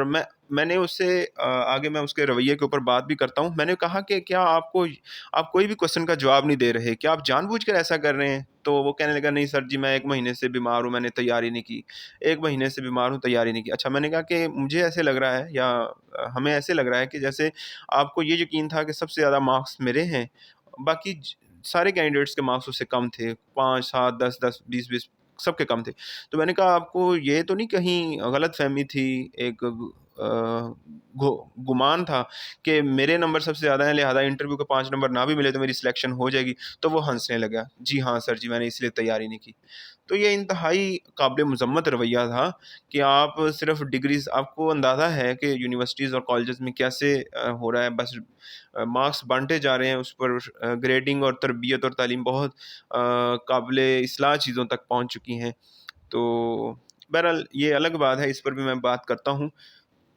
[SPEAKER 1] میں نے اس سے آگے میں اس کے رویے کے اوپر بات بھی کرتا ہوں. میں نے کہا کہ کیا آپ کوئی بھی کوشچن کا جواب نہیں دے رہے، کیا آپ جان بوجھ کر ایسا کر رہے ہیں؟ تو وہ کہنے لگا نہیں سر جی، میں 1 مہینے سے بیمار ہوں، میں نے تیاری نہیں کی. 1 مہینے سے بیمار ہوں، تیاری نہیں کی. اچھا، میں نے کہا کہ مجھے ایسے لگ رہا ہے، یا ہمیں ایسے لگ رہا ہے کہ جیسے آپ کو یہ یقین تھا کہ سب سے زیادہ مارکس میرے ہیں، باقی سارے کینڈیڈیٹس کے مارکس اس سے کم تھے، 5 7 10 10 20 20 سب کے کم تھے. تو میں نے کہا آپ کو یہ تو نہیں کہیں غلط فہمی تھی، ایک گمان تھا کہ میرے نمبر سب سے زیادہ ہیں، لہٰذا انٹرویو کے 5 نمبر نہ بھی ملے تو میری سلیکشن ہو جائے گی؟ تو وہ ہنسنے لگا. جی ہاں سر جی، میں نے اس لیے تیاری نہیں کی. تو یہ انتہائی قابل مذمت رویہ تھا کہ آپ صرف ڈگریز، آپ کو اندازہ ہے کہ یونیورسٹیز اور کالجز میں کیسے ہو رہا ہے، بس مارکس بانٹے جا رہے ہیں، اس پر گریڈنگ اور تربیت اور تعلیم بہت قابل اصلاح چیزوں تک پہنچ چکی ہیں. تو بہرحال یہ الگ بات ہے، اس پر بھی میں بات کرتا ہوں.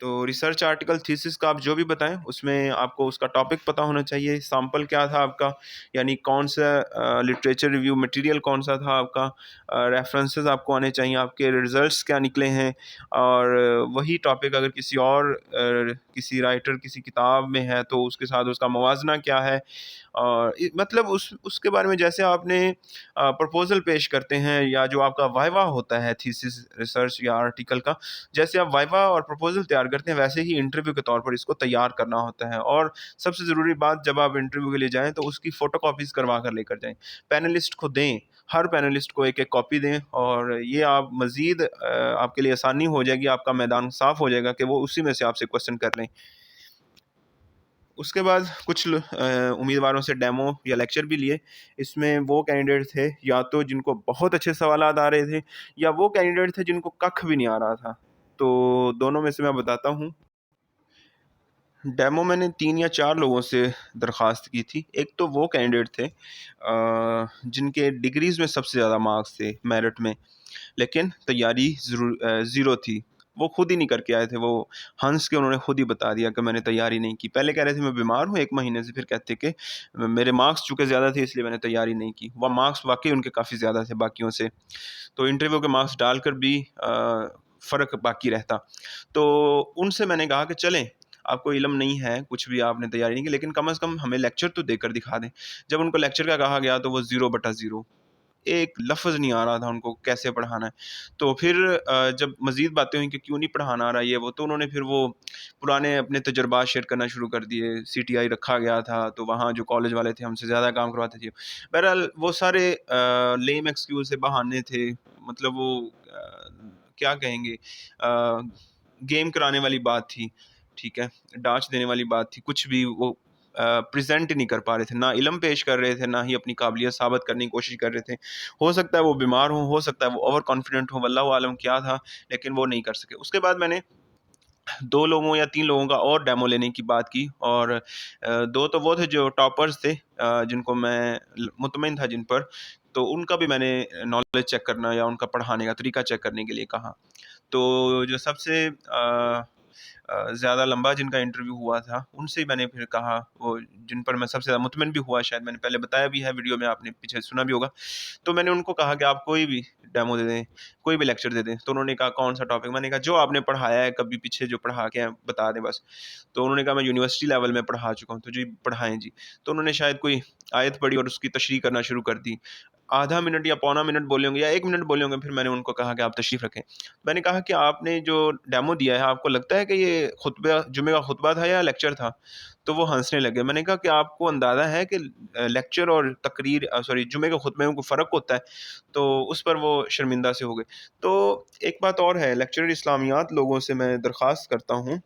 [SPEAKER 1] تو ریسرچ آرٹیکل تھیسس کا آپ جو بھی بتائیں، اس میں آپ کو اس کا ٹاپک پتہ ہونا چاہیے، سیمپل کیا تھا آپ کا، یعنی کون سا لٹریچر ریویو مٹیریل کون سا تھا آپ کا، ریفرنسز آپ کو آنے چاہیے، آپ کے ریزلٹس کیا نکلے ہیں. اور وہی ٹاپک اگر کسی رائٹر کسی کتاب میں ہے تو اس کے ساتھ اس کا موازنہ کیا ہے. اور مطلب اس کے بارے میں جیسے آپ نے پرپوزل پیش کرتے ہیں، یا جو آپ کا وائوا ہوتا ہے تھیسس ریسرچ یا آرٹیکل کا، جیسے آپ وائوا اور پرپوزل تیار کرتے ہیں ویسے ہی انٹرویو کے طور پر اس کو تیار کرنا ہوتا ہے. اور سب سے ضروری بات، جب آپ انٹرویو کے لیے جائیں تو اس کی فوٹو کاپیز کروا کر لے کر جائیں، پینلسٹ کو دیں، ہر پینلسٹ کو 1 کاپی دیں. اور یہ آپ مزید آپ کے لیے آسانی ہو جائے گی، آپ کا میدان صاف ہو جائے گا کہ وہ اسی میں سے آپ سے کوسچن کر لیں. اس کے بعد کچھ امیدواروں سے ڈیمو یا لیکچر بھی لیے. اس میں وہ کینڈیڈیٹ تھے یا تو جن کو بہت اچھے سوالات آ رہے تھے، یا وہ کینڈیڈیٹ تھے جن کو ککھ بھی نہیں آ رہا تھا. تو دونوں میں سے میں بتاتا ہوں. ڈیمو میں نے 3 یا 4 لوگوں سے درخواست کی تھی. ایک تو وہ کینڈیڈیٹ تھے جن کے ڈگریز میں سب سے زیادہ مارکس تھے میرٹ میں، لیکن تیاری 0 تھی. وہ خود ہی نہیں کر کے آئے تھے، وہ ہنس کے انہوں نے خود ہی بتا دیا کہ میں نے تیاری نہیں کی. پہلے کہہ رہے تھے میں بیمار ہوں 1 مہینے سے، پھر کہتے کہ میرے مارکس چونکہ زیادہ تھے اس لیے میں نے تیاری نہیں کی. وہ مارکس واقعی ان کے کافی زیادہ تھے باقیوں سے، تو انٹرویو کے مارکس ڈال کر بھی فرق باقی رہتا. تو ان سے میں نے کہا کہ چلیں، آپ کو علم نہیں ہے، کچھ بھی آپ نے تیاری نہیں کی، لیکن کم از کم ہمیں لیکچر تو دے کر دکھا دیں. جب ان کو لیکچر کا کہا گیا تو وہ 0/0، ایک لفظ نہیں آ رہا تھا ان کو کیسے پڑھانا ہے. تو پھر جب مزید باتیں ہوئیں کہ کیوں نہیں پڑھانا آ رہا یہ وہ، تو انہوں نے پھر وہ پرانے اپنے تجربات شیئر کرنا شروع کر دیے. CTI رکھا گیا تھا تو وہاں جو کالج والے تھے ہم سے زیادہ کام کرواتے تھے. بہرحال وہ سارے لیم ایکسکیوز سے بہانے تھے، مطلب وہ کیا کہیں گے، گیم کرانے والی بات تھی، ٹھیک ہے، ڈانچ دینے والی بات تھی. کچھ بھی وہ پریزنٹ نہیں کر پا رہے تھے، نہ علم پیش کر رہے تھے، نہ ہی اپنی قابلیت ثابت کرنے کی کوشش کر رہے تھے. ہو سکتا ہے وہ بیمار ہوں، ہو سکتا ہے وہ اوور کانفیڈنٹ ہوں، واللہ عالم کیا تھا، لیکن وہ نہیں کر سکے. اس کے بعد میں نے 2 لوگوں یا 3 لوگوں کا اور ڈیمو لینے کی بات کی. اور 2 تو وہ تھے جو ٹاپرز تھے، جن کو میں مطمئن تھا جن پر، تو ان کا بھی میں نے نالج چیک کرنا یا ان کا پڑھانے کا طریقہ چیک کرنے کے لیے کہا. تو جو سب سے زیادہ لمبا جن کا انٹرویو ہوا تھا ان سے میں نے پھر کہا، وہ جن پر میں سب سے زیادہ مطمئن بھی ہوا، شاید میں نے پہلے بتایا بھی ہے ویڈیو میں، آپ نے پیچھے سنا بھی ہوگا. تو میں نے ان کو کہا کہ آپ کوئی بھی ڈیمو دے دیں، کوئی بھی لیکچر دے دیں. تو انہوں نے کہا کون سا ٹاپک؟ میں نے کہا جو آپ نے پڑھایا ہے کبھی پیچھے جو پڑھا کے بتا دیں بس. تو انہوں نے کہا میں یونیورسٹی لیول میں پڑھا چکا ہوں. تو جی پڑھائیں جی. تو انہوں نے شاید کوئی آیت پڑھی اور اس کی تشریح کرنا شروع کر دی. آدھا منٹ یا پونا منٹ بولے ہوں گے یا 1 منٹ بولے ہوں گے. پھر میں نے ان کو کہا کہ آپ تشریف رکھیں. میں نے کہا کہ آپ نے جو ڈیمو دیا ہے آپ کو لگتا ہے کہ یہ جمعے کا خطبہ تھا یا لیکچر تھا؟ تو وہ ہنسنے لگے. میں نے کہا کہ آپ کو اندازہ ہے کہ لیکچر اور جمعے کے خطبے میں کوئی فرق ہوتا ہے؟ تو اس پر وہ شرمندہ سے ہو گئے. تو ایک بات اور ہے، لیکچرر اسلامیات لوگوں سے میں درخواست کرتا ہوں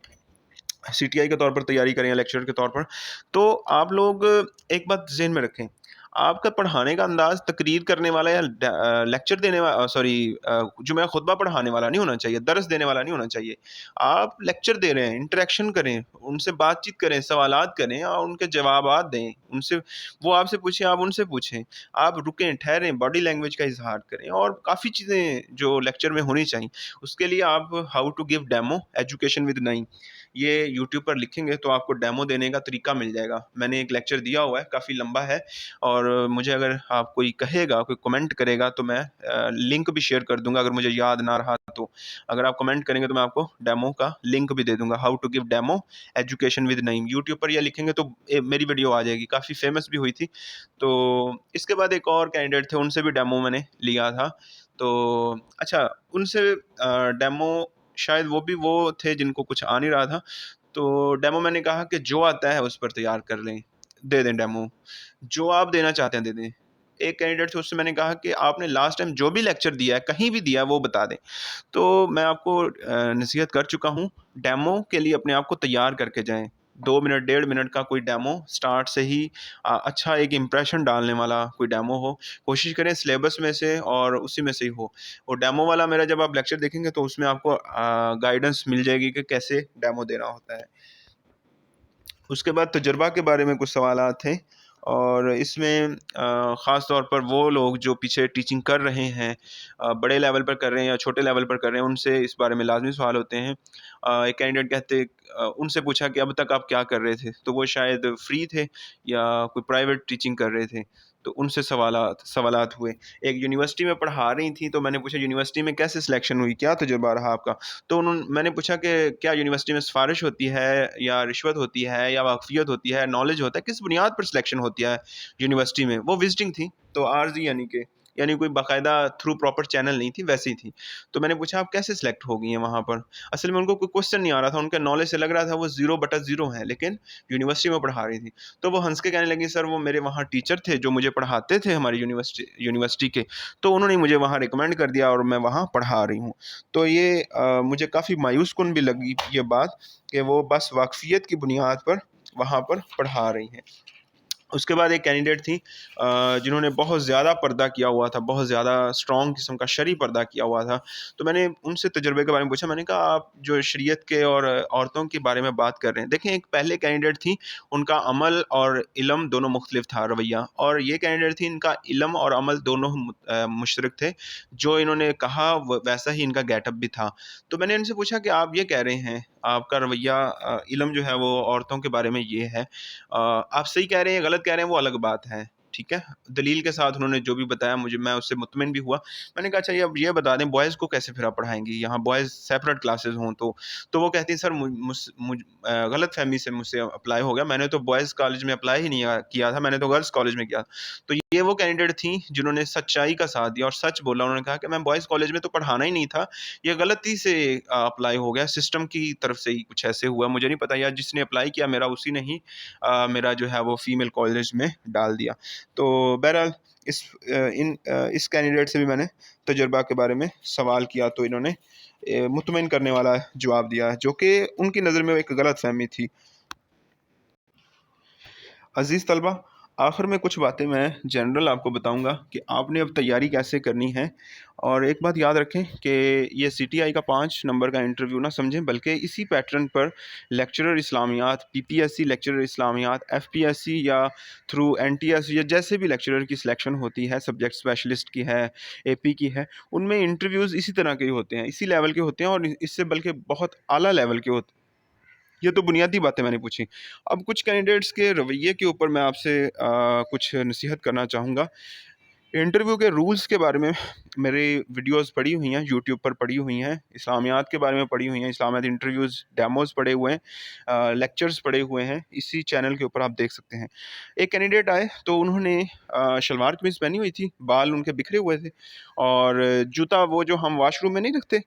[SPEAKER 1] CTI کے طور پر تیاری کریں یا لیکچرر کے طور پر، تو آپ لوگ ایک بات ذہن میں رکھیں، آپ کا پڑھانے کا انداز تقریر کرنے والا یا لیکچر دینے والا، جو میں خطبہ پڑھانے والا نہیں ہونا چاہیے، درس دینے والا نہیں ہونا چاہیے. آپ لیکچر دے رہے ہیں، انٹریکشن کریں، ان سے بات چیت کریں، سوالات کریں اور ان کے جوابات دیں. ان سے وہ آپ سے پوچھیں، آپ ان سے پوچھیں، آپ رکیں، ٹھہریں، باڈی لینگویج کا اظہار کریں، اور کافی چیزیں جو لیکچر میں ہونی چاہیے. اس کے لیے آپ how to give demo education with نئی، یہ یوٹیوب پر لکھیں گے تو آپ کو ڈیمو دینے کا طریقہ مل جائے گا. میں نے ایک لیکچر دیا ہوا ہے، کافی لمبا ہے، اور مجھے اگر آپ کوئی کہے گا، کوئی کمنٹ کرے گا تو میں لنک بھی شیئر کر دوں گا اگر مجھے یاد نہ رہا تو. اگر آپ کمنٹ کریں گے تو میں آپ کو ڈیمو کا لنک بھی دے دوں گا، how to give demo education with Naeem. YouTube پر یہ لکھیں گے تو میری ویڈیو آ جائے گی، کافی فیمس بھی ہوئی تھی. تو اس کے بعد ایک اور کینڈیڈیٹ تھے، ان سے بھی ڈیمو میں نے لیا تھا. تو اچھا، ان سے ڈیمو شاید وہ تھے جن کو کچھ آ نہیں رہا تھا، تو ڈیمو میں نے کہا کہ جو آتا ہے اس پر تیار کر لیں، دے دیں ڈیمو، جو آپ دینا چاہتے ہیں دے دیں. ایک کینڈیڈیٹ تھے، اس سے میں نے کہا کہ آپ نے لاسٹ ٹائم جو بھی لیکچر دیا ہے، کہیں بھی دیا ہے، وہ بتا دیں. تو میں آپ کو نصیحت کر چکا ہوں، ڈیمو کے لیے اپنے آپ کو تیار کر کے جائیں. 2 منٹ 1.5 منٹ کا کوئی ڈیمو اسٹارٹ سے ہی اچھا ایک امپریشن ڈالنے والا کوئی ڈیمو ہو. کوشش کریں سلیبس میں سے اور اسی میں سے ہی ہو. اور ڈیمو والا میرا جب آپ لیکچر دیکھیں گے تو اس میں آپ کو گائیڈنس مل جائے گی کہ کیسے ڈیمو دینا ہوتا ہے. اس کے بعد تجربہ کے بارے میں کچھ سوالات تھے، اور اس میں خاص طور پر وہ لوگ جو پیچھے ٹیچنگ کر رہے ہیں، بڑے لیول پر کر رہے ہیں یا چھوٹے لیول پر کر رہے ہیں، ان سے اس بارے میں لازمی سوال ہوتے ہیں. ایک کینڈیڈیٹ کہتے، ان سے پوچھا کہ اب تک آپ کیا کر رہے تھے، تو وہ شاید فری تھے یا کوئی پرائیویٹ ٹیچنگ کر رہے تھے، تو ان سے سوالات ہوئے. ایک یونیورسٹی میں پڑھا رہی تھیں، تو میں نے پوچھا یونیورسٹی میں کیسے سلیکشن ہوئی، کیا تجربہ رہا آپ کا. تو میں نے پوچھا کہ کیا یونیورسٹی میں سفارش ہوتی ہے یا رشوت ہوتی ہے یا واقفیت ہوتی ہے، نالج ہوتا ہے، کس بنیاد پر سلیکشن ہوتی ہے یونیورسٹی میں. وہ وزٹنگ تھی، تو عارضی یعنی کوئی باقاعدہ تھرو پراپر چینل نہیں تھی، ویسی تھی. تو میں نے پوچھا آپ کیسے سلیکٹ ہو گئی ہیں وہاں پر. اصل میں ان کو کوئی کوشچن نہیں آ رہا تھا، ان کے نالج سے لگ رہا تھا وہ 0/0 ہیں، لیکن یونیورسٹی میں پڑھا رہی تھی. تو وہ ہنس کے کہنے لگی سر وہ میرے وہاں ٹیچر تھے جو مجھے پڑھاتے تھے ہماری یونیورسٹی کے، تو انہوں نے مجھے وہاں ریکمینڈ کر دیا اور میں وہاں پڑھا رہی ہوں. تو یہ مجھے کافی مایوس کن بھی لگی یہ بات کہ وہ بس واقفیت کی بنیاد پر وہاں پر پڑھا رہی ہیں. اس کے بعد ایک کینڈیڈیٹ تھی جنہوں نے بہت زیادہ پردہ کیا ہوا تھا، بہت زیادہ اسٹرانگ قسم کا شرعی پردہ کیا ہوا تھا. تو میں نے ان سے تجربے کے بارے میں پوچھا. میں نے کہا آپ جو شریعت کے اور عورتوں کے بارے میں بات کر رہے ہیں، دیکھیں ایک پہلے کینڈیڈیٹ تھی، ان کا عمل اور علم دونوں مختلف تھا رویہ، اور یہ کینڈیڈیٹ تھی ان کا علم اور عمل دونوں مشترک تھے. جو انہوں نے کہا ویسا ہی ان کا گیٹ اپ بھی تھا. تو میں نے ان سے پوچھا کہ آپ یہ کہہ رہے ہیں، آپ کا رویہ علم جو ہے وہ عورتوں کے بارے میں یہ ہے، آپ صحیح کہہ رہے ہیں غلط کہہ رہے ہیں وہ الگ بات ہے، ٹھیک ہے. دلیل کے ساتھ انہوں نے جو بھی بتایا میں اس سے مطمئن بھی ہوا. میں نے کہا اچھا اب یہ بتا دیں بوائز کو کیسے پھر آپ پڑھائیں گی، یہاں بوائز سیپریٹ کلاسز ہوں. تو وہ کہتی ہیں سر غلط فہمی سے مجھ سے اپلائی ہو گیا، میں نے تو بوائز کالج میں اپلائی ہی نہیں کیا تھا، میں نے تو گرلس کالج میں کیا. تو یہ وہ کینڈیڈیٹ تھیں جنہوں نے سچائی کا ساتھ دیا اور سچ بولا. انہوں نے کہا کہ میں بوائز کالج میں تو پڑھانا ہی نہیں تھا، یہ غلطی سے اپلائی ہو گیا، سسٹم کی طرف سے ہی کچھ ایسے ہوا، مجھے نہیں پتا، یا جس نے اپلائی کیا میرا اسی نے ہی میرا جو ہے وہ فیمیل کالج میں ڈال دیا. تو بہرحال اس کینڈیڈیٹ سے بھی میں نے تجربہ کے بارے میں سوال کیا، تو انہوں نے مطمئن کرنے والا جواب دیا جو کہ ان کی نظر میں ایک غلط فہمی تھی. عزیز طلبہ، آخر میں کچھ باتیں میں جنرل آپ کو بتاؤں گا کہ آپ نے اب تیاری کیسے کرنی ہے. اور ایک بات یاد رکھیں کہ یہ CTI کا 5 نمبر کا انٹرویو نہ سمجھیں، بلکہ اسی پیٹرن پر لیکچرر اسلامیات، PPSC لیکچرر اسلامیات، FPSC یا تھرو NTS یا جیسے بھی لیکچرر کی سلیکشن ہوتی ہے، سبجیکٹ اسپیشلسٹ کی ہے، AP کی ہے، ان میں انٹرویوز اسی طرح کے ہوتے ہیں، اسی لیول کے ہوتے ہیں، اور اس سے بلکہ بہت اعلیٰ لیول کے ہوتے ہیں. یہ تو بنیادی باتیں میں نے پوچھی. اب کچھ کینڈیڈیٹس کے رویے کے اوپر میں آپ سے کچھ نصیحت کرنا چاہوں گا. انٹرویو کے رولز کے بارے میں میری ویڈیوز پڑی ہوئی ہیں، یوٹیوب پر پڑی ہوئی ہیں، اسلامیات کے بارے میں پڑی ہوئی ہیں، اسلامیات انٹرویوز ڈیموز پڑے ہوئے ہیں، لیکچرز پڑے ہوئے ہیں، اسی چینل کے اوپر آپ دیکھ سکتے ہیں. ایک کینڈیڈیٹ آئے تو انہوں نے شلوار قمیض پہنی ہوئی تھی، بال ان کے بکھرے ہوئے تھے، اور جوتا وہ جو ہم واش روم میں نہیں رکھتے،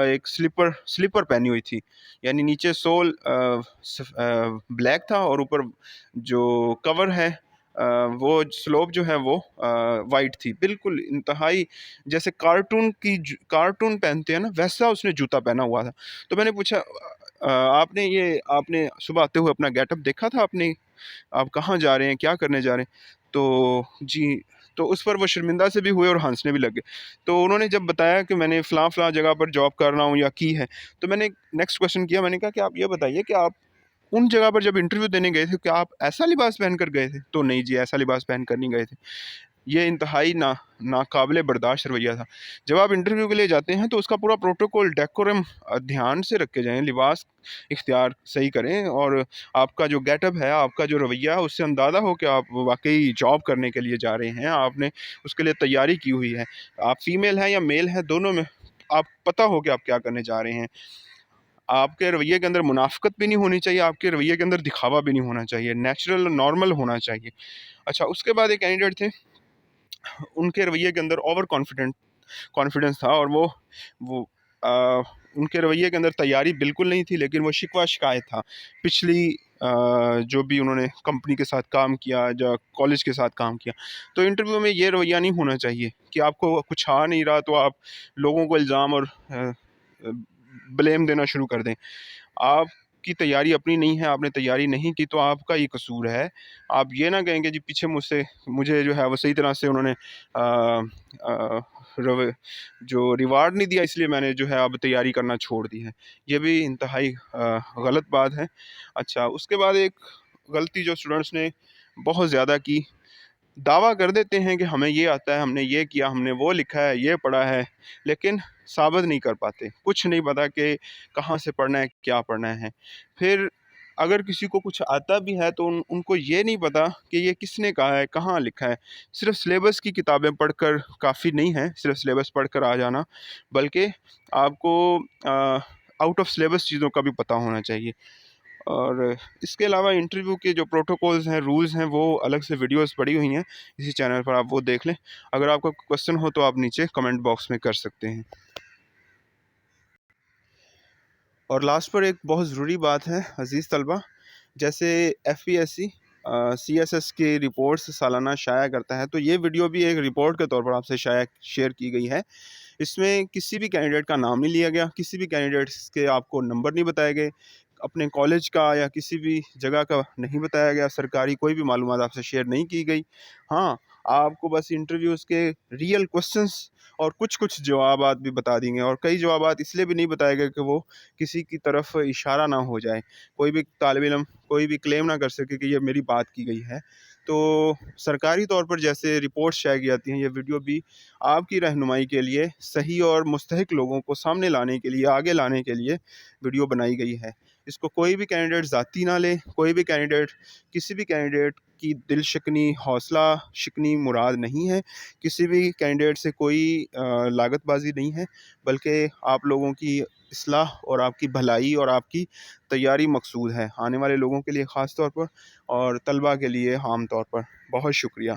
[SPEAKER 1] ایک سلیپر پہنی ہوئی تھی، یعنی نیچے سول بلیک تھا اور اوپر جو کور ہے وہ سلوپ جو ہے وہ وائٹ تھی، بالکل انتہائی جیسے کارٹون پہنتے ہیں نا ویسا اس نے جوتا پہنا ہوا تھا. تو میں نے پوچھا آپ نے صبح آتے ہوئے اپنا گیٹ اپ دیکھا تھا آپ کہاں جا رہے ہیں، کیا کرنے جا رہے ہیں؟ تو جی، تو اس پر وہ شرمندہ سے بھی ہوئے اور ہنسنے بھی لگے. تو انہوں نے جب بتایا کہ میں نے فلاں فلاں جگہ پر جاب کر رہا ہوں یا کی ہے، تو میں نے نیکسٹ کوشچن کیا. میں نے کہا کہ آپ یہ بتائیے کہ آپ ان جگہ پر جب انٹرویو دینے گئے تھے کیا آپ ایسا لباس پہن کر گئے تھے؟ تو نہیں جی، ایسا لباس پہن کر نہیں گئے تھے. یہ انتہائی ناقابل برداشت رویہ تھا. جب آپ انٹرویو کے لیے جاتے ہیں تو اس کا پورا پروٹوکول ڈیکورم دھیان سے رکھ کے جائیں، لباس اختیار صحیح کریں، اور آپ کا جو گیٹ اپ ہے، آپ کا جو رویہ ہے، اس سے اندازہ ہو کہ آپ واقعی جاب کرنے کے لیے جا رہے ہیں، آپ نے اس کے لیے تیاری کی ہوئی ہے. آپ فیمیل ہیں یا میل ہیں، دونوں میں آپ پتہ ہو کہ آپ کیا کرنے جا رہے ہیں. آپ کے رویے کے اندر منافقت بھی نہیں ہونی چاہیے، آپ کے رویے کے اندر دکھاوا بھی نہیں ہونا چاہیے، نیچرل نارمل ہونا چاہیے. اچھا، اس کے بعد ایک کینڈیڈیٹ تھے، ان کے رویے کے اندر اوور کانفیڈنس تھا، اور وہ ان کے رویے کے اندر تیاری بالکل نہیں تھی، لیکن وہ شکوہ شکایت تھا پچھلی جو بھی انہوں نے کمپنی کے ساتھ کام کیا، جو کالج کے ساتھ کام کیا. تو انٹرویو میں یہ رویہ نہیں ہونا چاہیے کہ آپ کو کچھ آ نہیں رہا تو آپ لوگوں کو الزام اور بلیم دینا شروع کر دیں. آپ کی تیاری اپنی نہیں ہے، آپ نے تیاری نہیں کی تو آپ کا یہ قصور ہے. آپ یہ نہ کہیں کہ جی پیچھے مجھے جو ہے وہ صحیح طرح سے انہوں نے جو ریوارڈ نہیں دیا، اس لیے میں نے جو ہے اب تیاری کرنا چھوڑ دی ہے. یہ بھی انتہائی غلط بات ہے. اچھا، اس کے بعد ایک غلطی جو اسٹوڈنٹس نے بہت زیادہ کی، دعویٰ کر دیتے ہیں کہ ہمیں یہ آتا ہے، ہم نے یہ کیا، ہم نے وہ لکھا ہے، یہ پڑھا ہے، لیکن ثابت نہیں کر پاتے. کچھ نہیں پتا کہ کہاں سے پڑھنا ہے، کیا پڑھنا ہے. پھر اگر کسی کو کچھ آتا بھی ہے تو ان کو یہ نہیں پتا کہ یہ کس نے کہا ہے، کہاں لکھا ہے. صرف سلیبس کی کتابیں پڑھ کر کافی نہیں ہے، صرف سلیبس پڑھ کر آ جانا، بلکہ آپ کو آؤٹ آف سلیبس چیزوں کا بھی پتہ ہونا چاہیے. اور اس کے علاوہ انٹرویو کے جو پروٹوکولز ہیں، رولز ہیں، وہ الگ سے ویڈیوز پڑی ہوئی ہیں اسی چینل پر، آپ وہ دیکھ لیں. اگر آپ کا کوسچن ہو تو آپ نیچے کمنٹ باکس میں کر سکتے ہیں. اور لاسٹ پر ایک بہت ضروری بات ہے عزیز طلبہ، جیسے F P S C S S کی رپورٹس سالانہ شائع کرتا ہے، تو یہ ویڈیو بھی ایک رپورٹ کے طور پر آپ سے شیئر کی گئی ہے. اس میں کسی بھی کینڈیڈیٹ کا نام نہیں لیا گیا، کسی بھی کینڈیڈیٹس کے آپ کو نمبر نہیں بتائے گئے، اپنے کالج کا یا کسی بھی جگہ کا نہیں بتایا گیا، سرکاری کوئی بھی معلومات آپ سے شیئر نہیں کی گئی. ہاں، آپ کو بس انٹرویوز کے ریئل کوسچنس اور کچھ جوابات بھی بتا دیں گے، اور کئی جوابات اس لیے بھی نہیں بتائے گئے کہ وہ کسی کی طرف اشارہ نہ ہو جائے، کوئی بھی طالب علم کوئی بھی کلیم نہ کر سکے کہ یہ میری بات کی گئی ہے. تو سرکاری طور پر جیسے رپورٹس شائع کی جاتی ہیں، یہ ویڈیو بھی آپ کی رہنمائی کے لیے، صحیح اور مستحق لوگوں کو سامنے لانے کے لیے، آگے لانے کے لیے ویڈیو بنائی گئی ہے. اس کو کوئی بھی کینڈیڈیٹ ذاتی نہ لے، کوئی بھی کینڈیڈیٹ کسی بھی کینڈیڈیٹ کی دل شکنی، حوصلہ شکنی مراد نہیں ہے. کسی بھی کینڈیڈیٹ سے کوئی لاگت بازی نہیں ہے، بلکہ آپ لوگوں کی اصلاح اور آپ کی بھلائی اور آپ کی تیاری مقصود ہے، آنے والے لوگوں کے لیے خاص طور پر اور طلباء کے لیے عام طور پر. بہت شکریہ.